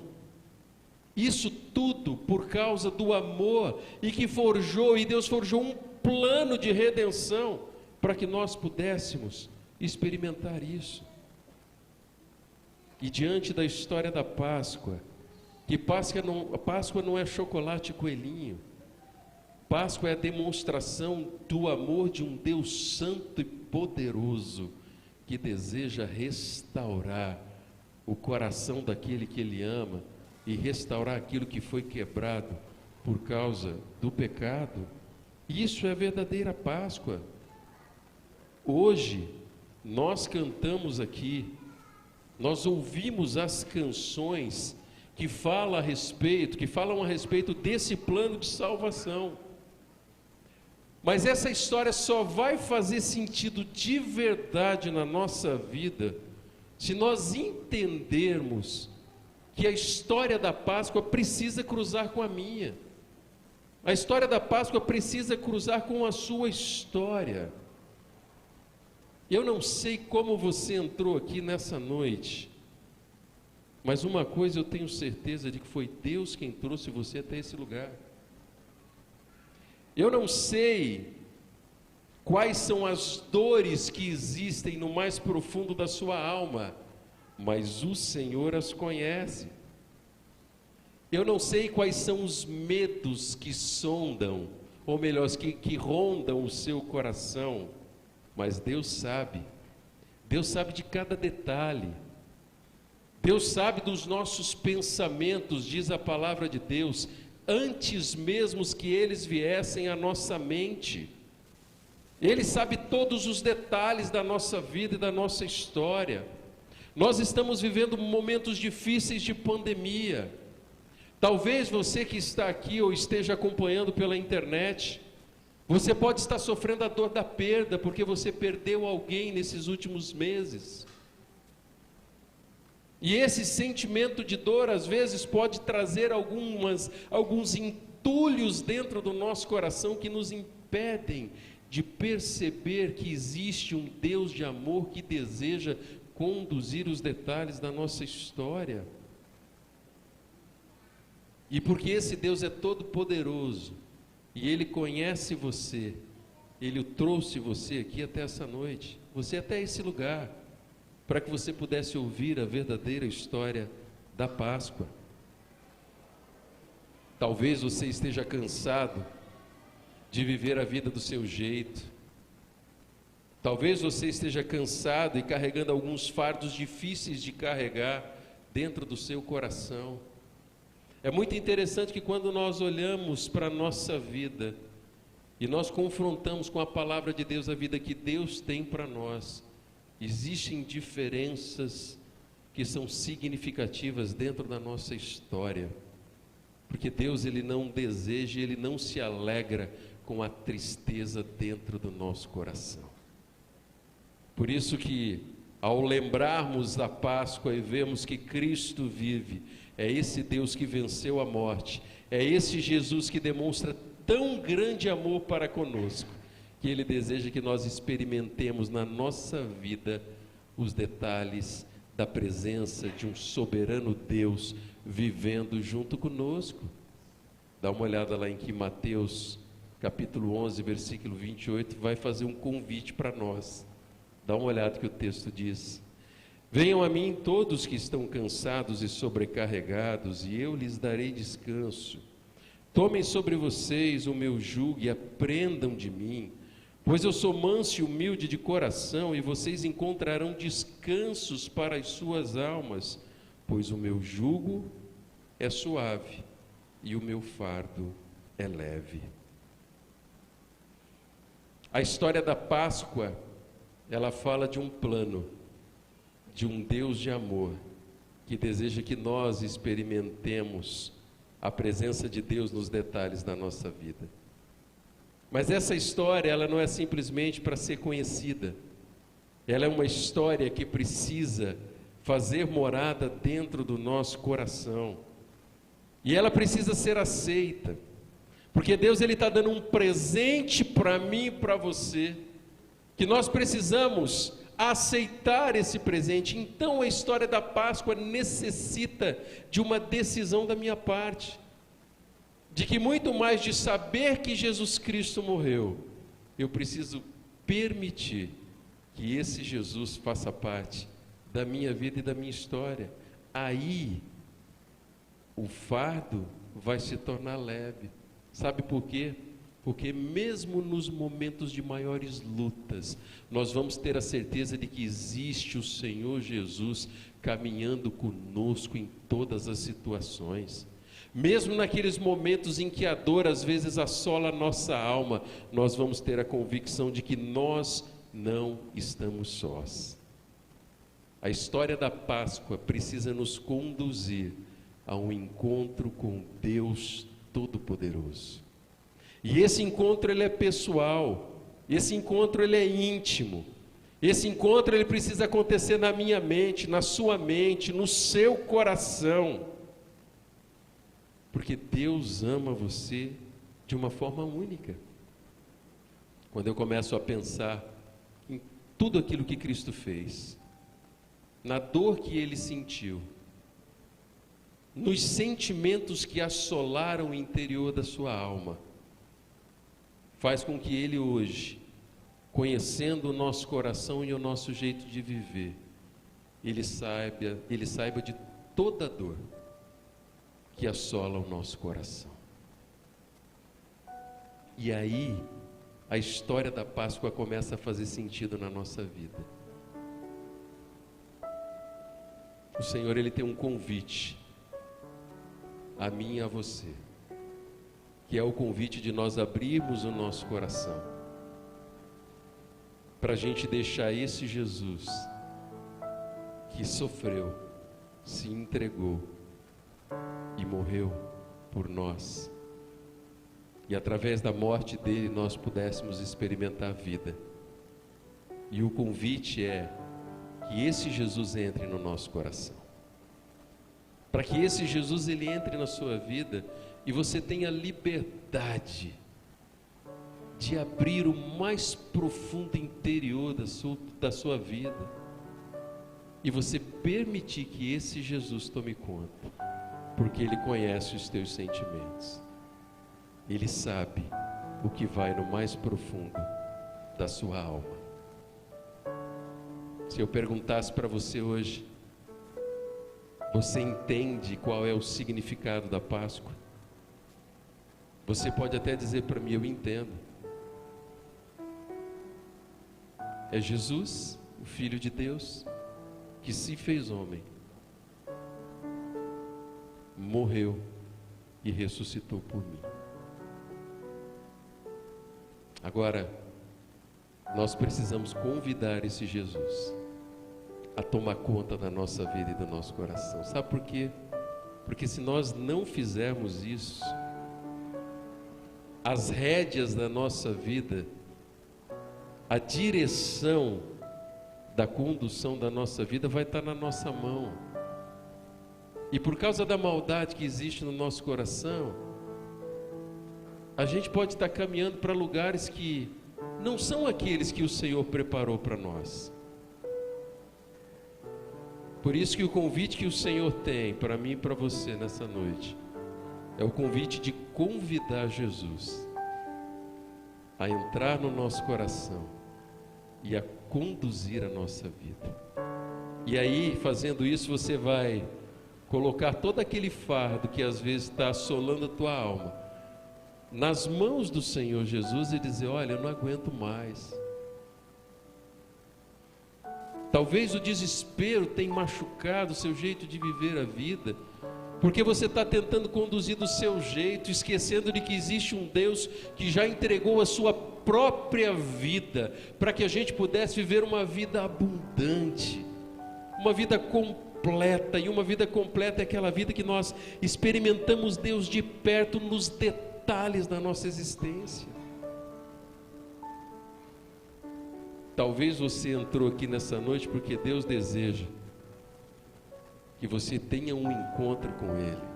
Isso tudo por causa do amor, e Deus forjou um plano de redenção para que nós pudéssemos experimentar isso. E diante da história da Páscoa, que a Páscoa não é chocolate e coelhinho. Páscoa é a demonstração do amor de um Deus santo e poderoso, que deseja restaurar o coração daquele que Ele ama e restaurar aquilo que foi quebrado por causa do pecado. Isso é a verdadeira Páscoa. Hoje, nós cantamos aqui, nós ouvimos as canções que falam a respeito desse plano de salvação. Mas essa história só vai fazer sentido de verdade na nossa vida se nós entendermos que a história da Páscoa precisa cruzar com a minha. A história da Páscoa precisa cruzar com a sua história. Eu não sei como você entrou aqui nessa noite, mas uma coisa eu tenho certeza de que foi Deus quem trouxe você até esse lugar. Eu não sei quais são as dores que existem no mais profundo da sua alma, mas o Senhor as conhece. Eu não sei quais são os medos que sondam, ou melhor, que rondam o seu coração, mas Deus sabe. Deus sabe de cada detalhe. Deus sabe dos nossos pensamentos, diz a palavra de Deus, antes mesmo que eles viessem à nossa mente. Ele sabe todos os detalhes da nossa vida e da nossa história. Nós estamos vivendo momentos difíceis de pandemia. Talvez você que está aqui ou esteja acompanhando pela internet, você pode estar sofrendo a dor da perda, porque você perdeu alguém nesses últimos meses. E esse sentimento de dor, às vezes, pode trazer alguns entulhos dentro do nosso coração que nos impedem de perceber que existe um Deus de amor que deseja conduzir os detalhes da nossa história. E porque esse Deus é todo poderoso, e Ele conhece você, Ele trouxe você aqui até essa noite, você até esse lugar, para que você pudesse ouvir a verdadeira história da Páscoa. Talvez você esteja cansado de viver a vida do seu jeito. Talvez você esteja cansado e carregando alguns fardos difíceis de carregar dentro do seu coração. É muito interessante que quando nós olhamos para a nossa vida e nós confrontamos com a palavra de Deus a vida que Deus tem para nós, existem diferenças que são significativas dentro da nossa história, porque Deus, Ele não deseja, Ele não se alegra com a tristeza dentro do nosso coração. Por isso que, ao lembrarmos da Páscoa e vemos que Cristo vive, é esse Deus que venceu a morte, é esse Jesus que demonstra tão grande amor para conosco, que Ele deseja que nós experimentemos na nossa vida os detalhes da presença de um soberano Deus vivendo junto conosco. Dá uma olhada lá em que Mateus capítulo 11, versículo 28, vai fazer um convite para nós. Dá uma olhada que o texto diz: venham a mim todos que estão cansados e sobrecarregados, e eu lhes darei descanso. Tomem sobre vocês o meu jugo e aprendam de mim, pois eu sou manso e humilde de coração, e vocês encontrarão descansos para as suas almas, pois o meu jugo é suave e o meu fardo é leve. A história da Páscoa, ela fala de um plano, de um Deus de amor, que deseja que nós experimentemos a presença de Deus nos detalhes da nossa vida. Mas essa história, ela não é simplesmente para ser conhecida, ela é uma história que precisa fazer morada dentro do nosso coração, e ela precisa ser aceita, porque Deus, Ele está dando um presente para mim e para você, que nós precisamos aceitar esse presente. Então a história da Páscoa necessita de uma decisão da minha parte, de que muito mais de saber que Jesus Cristo morreu, eu preciso permitir que esse Jesus faça parte da minha vida e da minha história. Aí o fardo vai se tornar leve. Sabe por quê? Porque mesmo nos momentos de maiores lutas, nós vamos ter a certeza de que existe o Senhor Jesus caminhando conosco em todas as situações. Mesmo naqueles momentos em que a dor às vezes assola a nossa alma, nós vamos ter a convicção de que nós não estamos sós. A história da Páscoa precisa nos conduzir a um encontro com Deus Todo-Poderoso. E esse encontro, ele é pessoal, esse encontro, ele é íntimo, esse encontro, ele precisa acontecer na minha mente, na sua mente, no seu coração, porque Deus ama você de uma forma única. Quando eu começo a pensar em tudo aquilo que Cristo fez, na dor que Ele sentiu, nos sentimentos que assolaram o interior da sua alma, faz com que Ele hoje, conhecendo o nosso coração e o nosso jeito de viver, Ele saiba de toda a dor que assola o nosso coração. E aí, a história da Páscoa começa a fazer sentido na nossa vida. O Senhor, Ele tem um convite a mim e a você, que é o convite de nós abrirmos o nosso coração para a gente deixar esse Jesus que sofreu, se entregou e morreu por nós, e através da morte dele nós pudéssemos experimentar a vida. E o convite é que esse Jesus entre no nosso coração, para que esse Jesus ele entre na sua vida e você tenha liberdade de abrir o mais profundo interior da sua vida e você permitir que esse Jesus tome conta, porque Ele conhece os teus sentimentos, Ele sabe o que vai no mais profundo da sua alma. Se eu perguntasse para você hoje, você entende qual é o significado da Páscoa? Você pode até dizer para mim, eu entendo. É Jesus, o Filho de Deus, que se fez homem, morreu e ressuscitou por mim. Agora, nós precisamos convidar esse Jesus a tomar conta da nossa vida e do nosso coração. Sabe por quê? Porque se nós não fizermos isso, as rédeas da nossa vida, a direção da condução da nossa vida vai estar na nossa mão. E por causa da maldade que existe no nosso coração, a gente pode estar caminhando para lugares que não são aqueles que o Senhor preparou para nós. Por isso que o convite que o Senhor tem para mim e para você nessa noite é o convite de convidar Jesus a entrar no nosso coração e a conduzir a nossa vida. E aí, fazendo isso, você vai colocar todo aquele fardo que às vezes está assolando a tua alma nas mãos do Senhor Jesus e dizer: olha, eu não aguento mais. Talvez o desespero tenha machucado o seu jeito de viver a vida, porque você está tentando conduzir do seu jeito, esquecendo de que existe um Deus que já entregou a sua própria vida, para que a gente pudesse viver uma vida abundante, uma vida completa. E uma vida completa é aquela vida que nós experimentamos Deus de perto nos detalhes da nossa existência. Talvez você entrou aqui nessa noite porque Deus deseja que você tenha um encontro com Ele.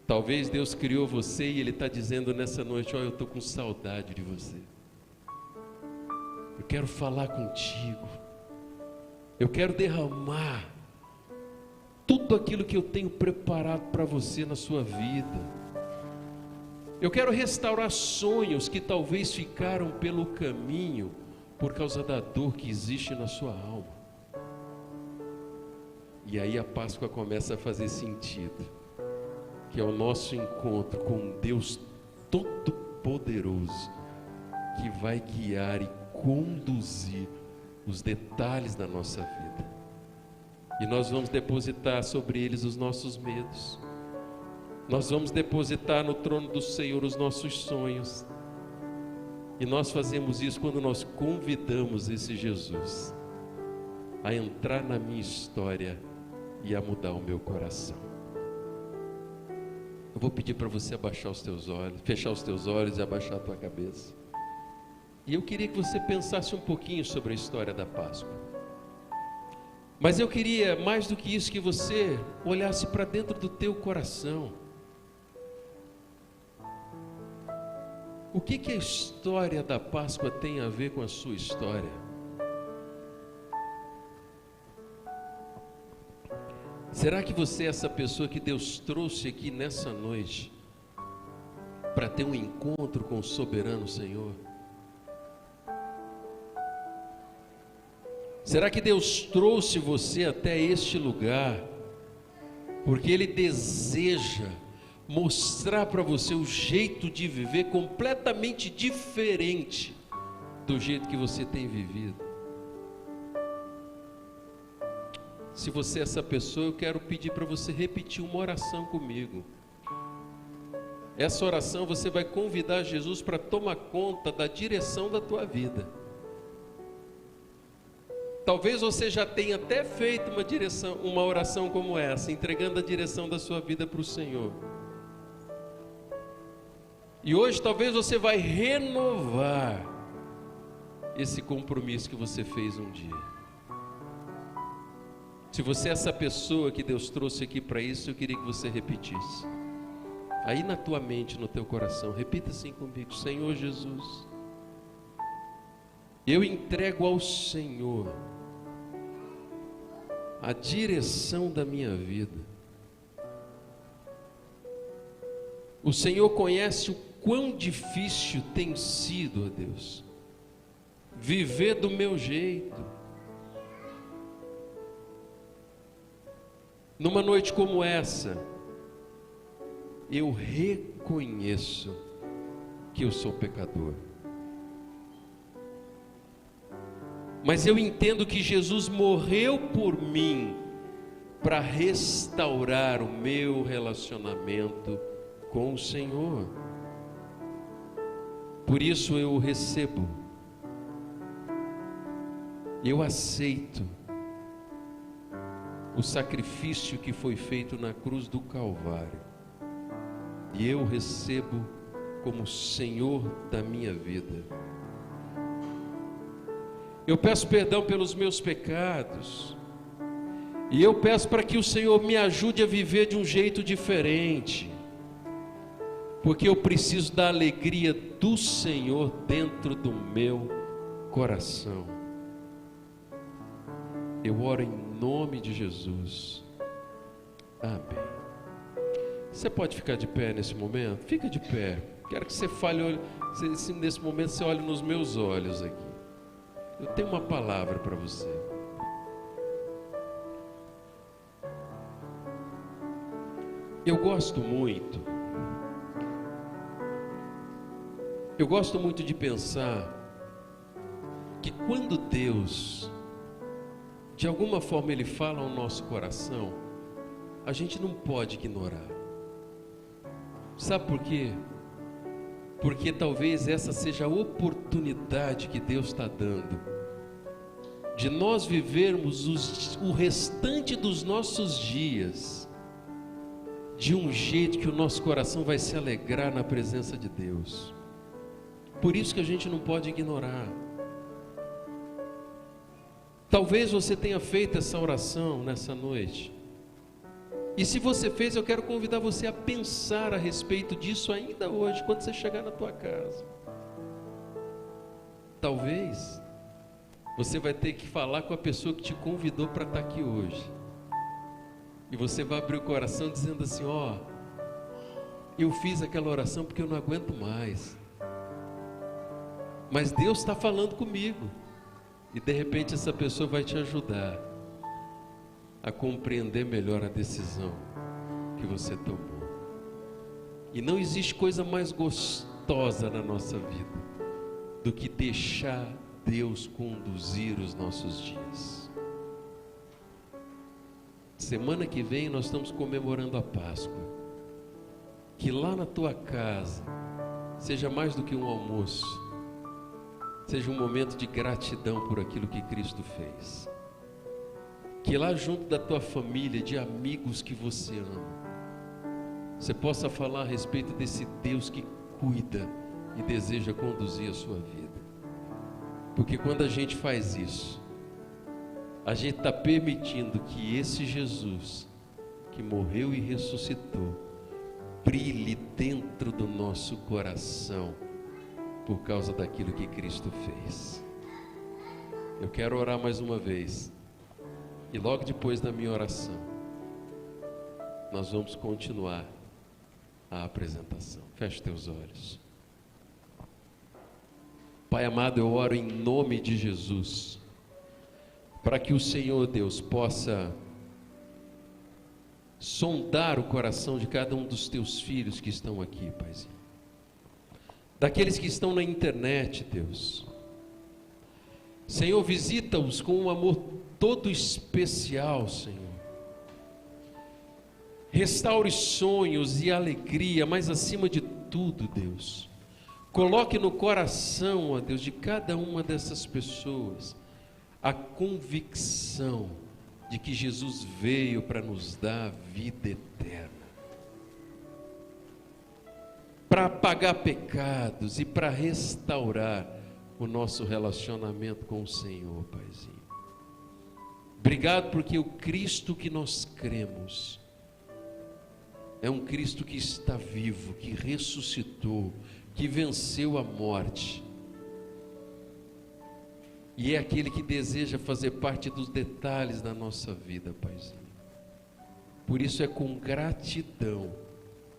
Talvez Deus criou você e Ele está dizendo nessa noite: olha, eu estou com saudade de você, eu quero falar contigo, eu quero derramar tudo aquilo que eu tenho preparado para você na sua vida. Eu quero restaurar sonhos que talvez ficaram pelo caminho por causa da dor que existe na sua alma. E aí a Páscoa começa a fazer sentido, que é o nosso encontro com um Deus Todo-Poderoso, que vai guiar e conduzir os detalhes da nossa vida. E nós vamos depositar sobre eles os nossos medos. Nós vamos depositar no trono do Senhor os nossos sonhos. E nós fazemos isso quando nós convidamos esse Jesus a entrar na minha história e a mudar o meu coração. Eu vou pedir para você abaixar os teus olhos, fechar os teus olhos e abaixar a tua cabeça. E eu queria que você pensasse um pouquinho sobre a história da Páscoa. Mas eu queria, mais do que isso, que você olhasse para dentro do teu coração. O que a história da Páscoa tem a ver com a sua história? Será que você é essa pessoa que Deus trouxe aqui nessa noite para ter um encontro com o soberano Senhor? Será que Deus trouxe você até este lugar porque Ele deseja mostrar para você o jeito de viver completamente diferente do jeito que você tem vivido. Se você é essa pessoa, eu quero pedir para você repetir uma oração comigo. Essa oração você vai convidar Jesus para tomar conta da direção da tua vida. Talvez você já tenha até feito uma oração como essa, entregando a direção da sua vida para o Senhor. E hoje talvez você vai renovar esse compromisso que você fez um dia. Se você é essa pessoa que Deus trouxe aqui para isso, eu queria que você repetisse. Aí na tua mente, no teu coração, repita assim comigo: Senhor Jesus, eu entrego ao Senhor a direção da minha vida. O Senhor conhece o quão difícil tem sido, ó Deus, viver do meu jeito. Numa noite como essa, eu reconheço que eu sou pecador. Mas eu entendo que Jesus morreu por mim para restaurar o meu relacionamento com o Senhor. Por isso eu o recebo. Eu aceito o sacrifício que foi feito na cruz do Calvário. E eu recebo como Senhor da minha vida. Eu peço perdão pelos meus pecados. E eu peço para que o Senhor me ajude a viver de um jeito diferente. Porque eu preciso da alegria do Senhor dentro do meu coração. Eu oro em nome de Jesus. Amém. Você pode ficar de pé nesse momento? Fica de pé. Quero que você fale, nesse momento você olhe nos meus olhos aqui. Eu tenho uma palavra para você. Eu gosto muito de pensar que quando Deus, de alguma forma Ele fala ao nosso coração, a gente não pode ignorar. Sabe por quê? Porque talvez essa seja a oportunidade que Deus está dando de nós vivermos o restante dos nossos dias de um jeito que o nosso coração vai se alegrar na presença de Deus. Por isso que a gente não pode ignorar. Talvez você tenha feito essa oração nessa noite. E se você fez, eu quero convidar você a pensar a respeito disso ainda hoje, quando você chegar na tua casa. Talvez você vai ter que falar com a pessoa que te convidou para estar aqui hoje. E você vai abrir o coração dizendo assim: ó, eu fiz aquela oração porque eu não aguento mais. Mas Deus está falando comigo. E de repente essa pessoa vai te ajudar a compreender melhor a decisão que você tomou. E não existe coisa mais gostosa na nossa vida do que deixar Deus conduzir os nossos dias. Semana que vem nós estamos comemorando a Páscoa. Que lá na tua casa seja mais do que um almoço, seja um momento de gratidão por aquilo que Cristo fez. Que lá junto da tua família, de amigos que você ama, você possa falar a respeito desse Deus que cuida e deseja conduzir a sua vida. Porque quando a gente faz isso, a gente está permitindo que esse Jesus, que morreu e ressuscitou, brilhe dentro do nosso coração, por causa daquilo que Cristo fez. Eu quero orar mais uma vez. E logo depois da minha oração, nós vamos continuar a apresentação. Feche teus olhos. Pai amado, eu oro em nome de Jesus, para que o Senhor Deus possa sondar o coração de cada um dos teus filhos que estão aqui, Paizinho. Daqueles que estão na internet, Deus. Senhor, visita-os com um amor todo especial, Senhor. Restaure sonhos e alegria, mas acima de tudo, Deus, coloque no coração, ó Deus, de cada uma dessas pessoas a convicção de que Jesus veio para nos dar vida eterna, para apagar pecados e para restaurar o nosso relacionamento com o Senhor, Paizinho. Obrigado porque o Cristo que nós cremos é um Cristo que está vivo, que ressuscitou, que venceu a morte. E é aquele que deseja fazer parte dos detalhes da nossa vida, Paizinho. Por isso é com gratidão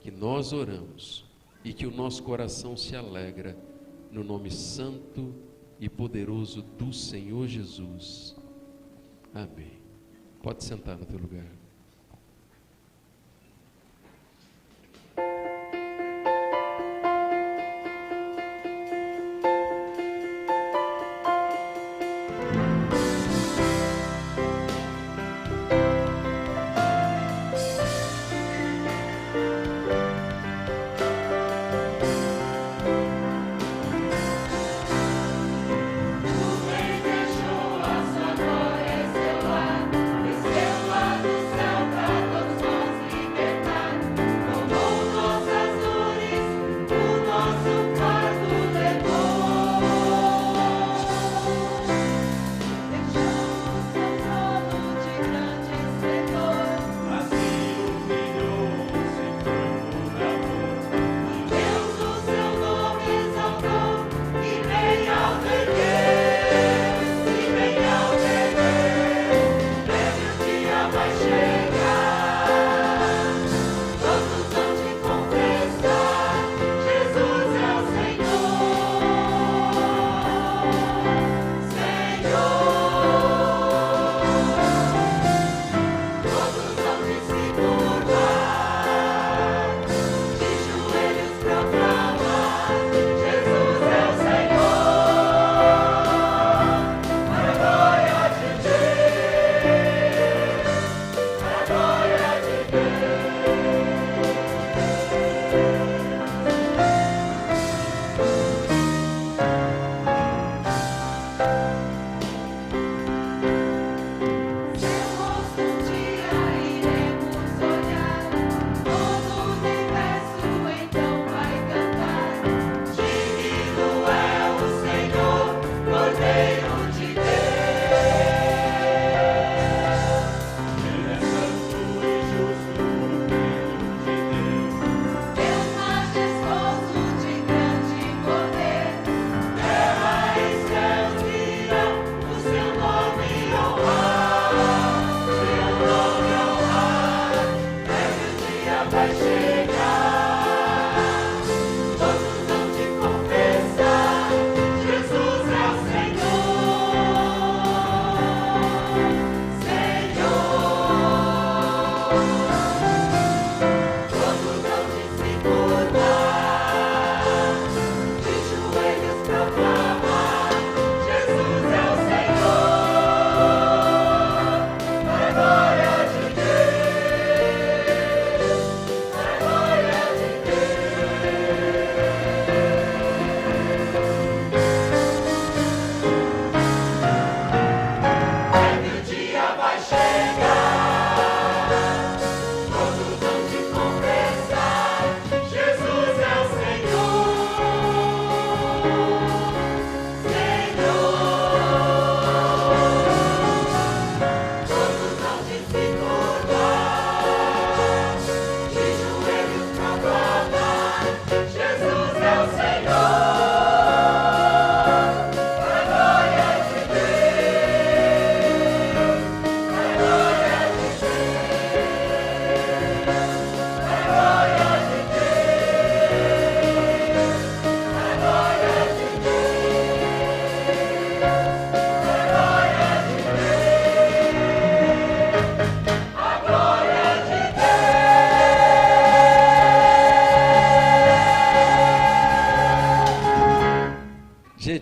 que nós oramos e que o nosso coração se alegra no nome santo e poderoso do Senhor Jesus. Amém. Pode sentar no teu lugar. O Rei deixou a sua glória e seu lar, desceu lá do céu.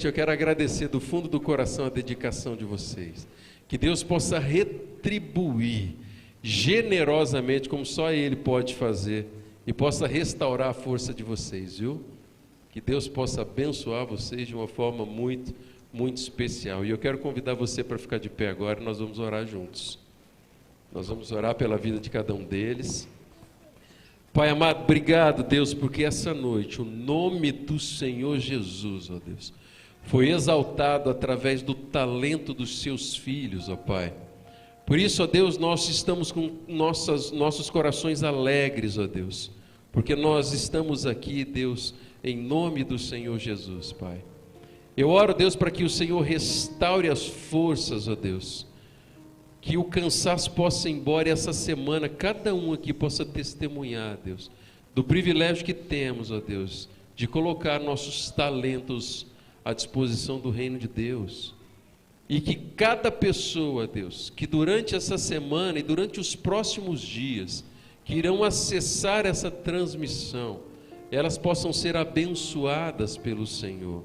noite eu quero agradecer do fundo do coração a dedicação de vocês. Que Deus possa retribuir generosamente, como só Ele pode fazer, e possa restaurar a força de vocês, viu? Que Deus possa abençoar vocês de uma forma muito, muito especial. E eu quero convidar você para ficar de pé agora e nós vamos orar juntos. Nós vamos orar pela vida de cada um deles. Pai amado, obrigado, Deus, porque essa noite o nome do Senhor Jesus, ó Deus, foi exaltado através do talento dos seus filhos, ó Pai. Por isso, ó Deus, nós estamos com nossos corações alegres, ó Deus, porque nós estamos aqui, Deus, em nome do Senhor Jesus, Pai. Eu oro, Deus, para que o Senhor restaure as forças, ó Deus, que o cansaço possa ir embora essa semana, cada um aqui possa testemunhar, Deus, do privilégio que temos, ó Deus, de colocar nossos talentos à disposição do reino de Deus. E que cada pessoa, Deus, que durante essa semana e durante os próximos dias, que irão acessar essa transmissão, elas possam ser abençoadas pelo Senhor.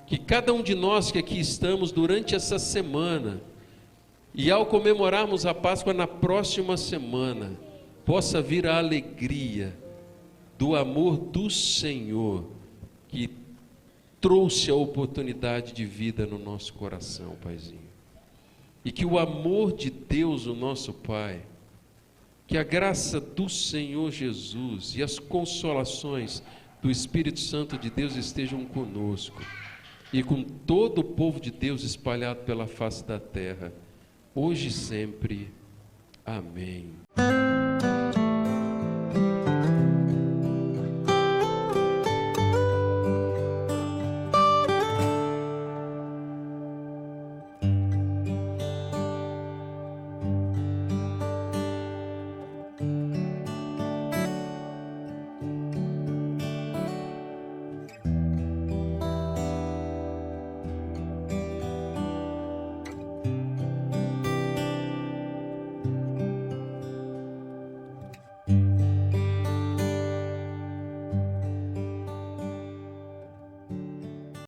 Que cada um de nós que aqui estamos durante essa semana, e ao comemorarmos a Páscoa na próxima semana, possa vir a alegria do amor do Senhor, que trouxe a oportunidade de vida no nosso coração, Paizinho. E que o amor de Deus, o nosso Pai, que a graça do Senhor Jesus e as consolações do Espírito Santo de Deus estejam conosco e com todo o povo de Deus espalhado pela face da terra, hoje e sempre. Amém.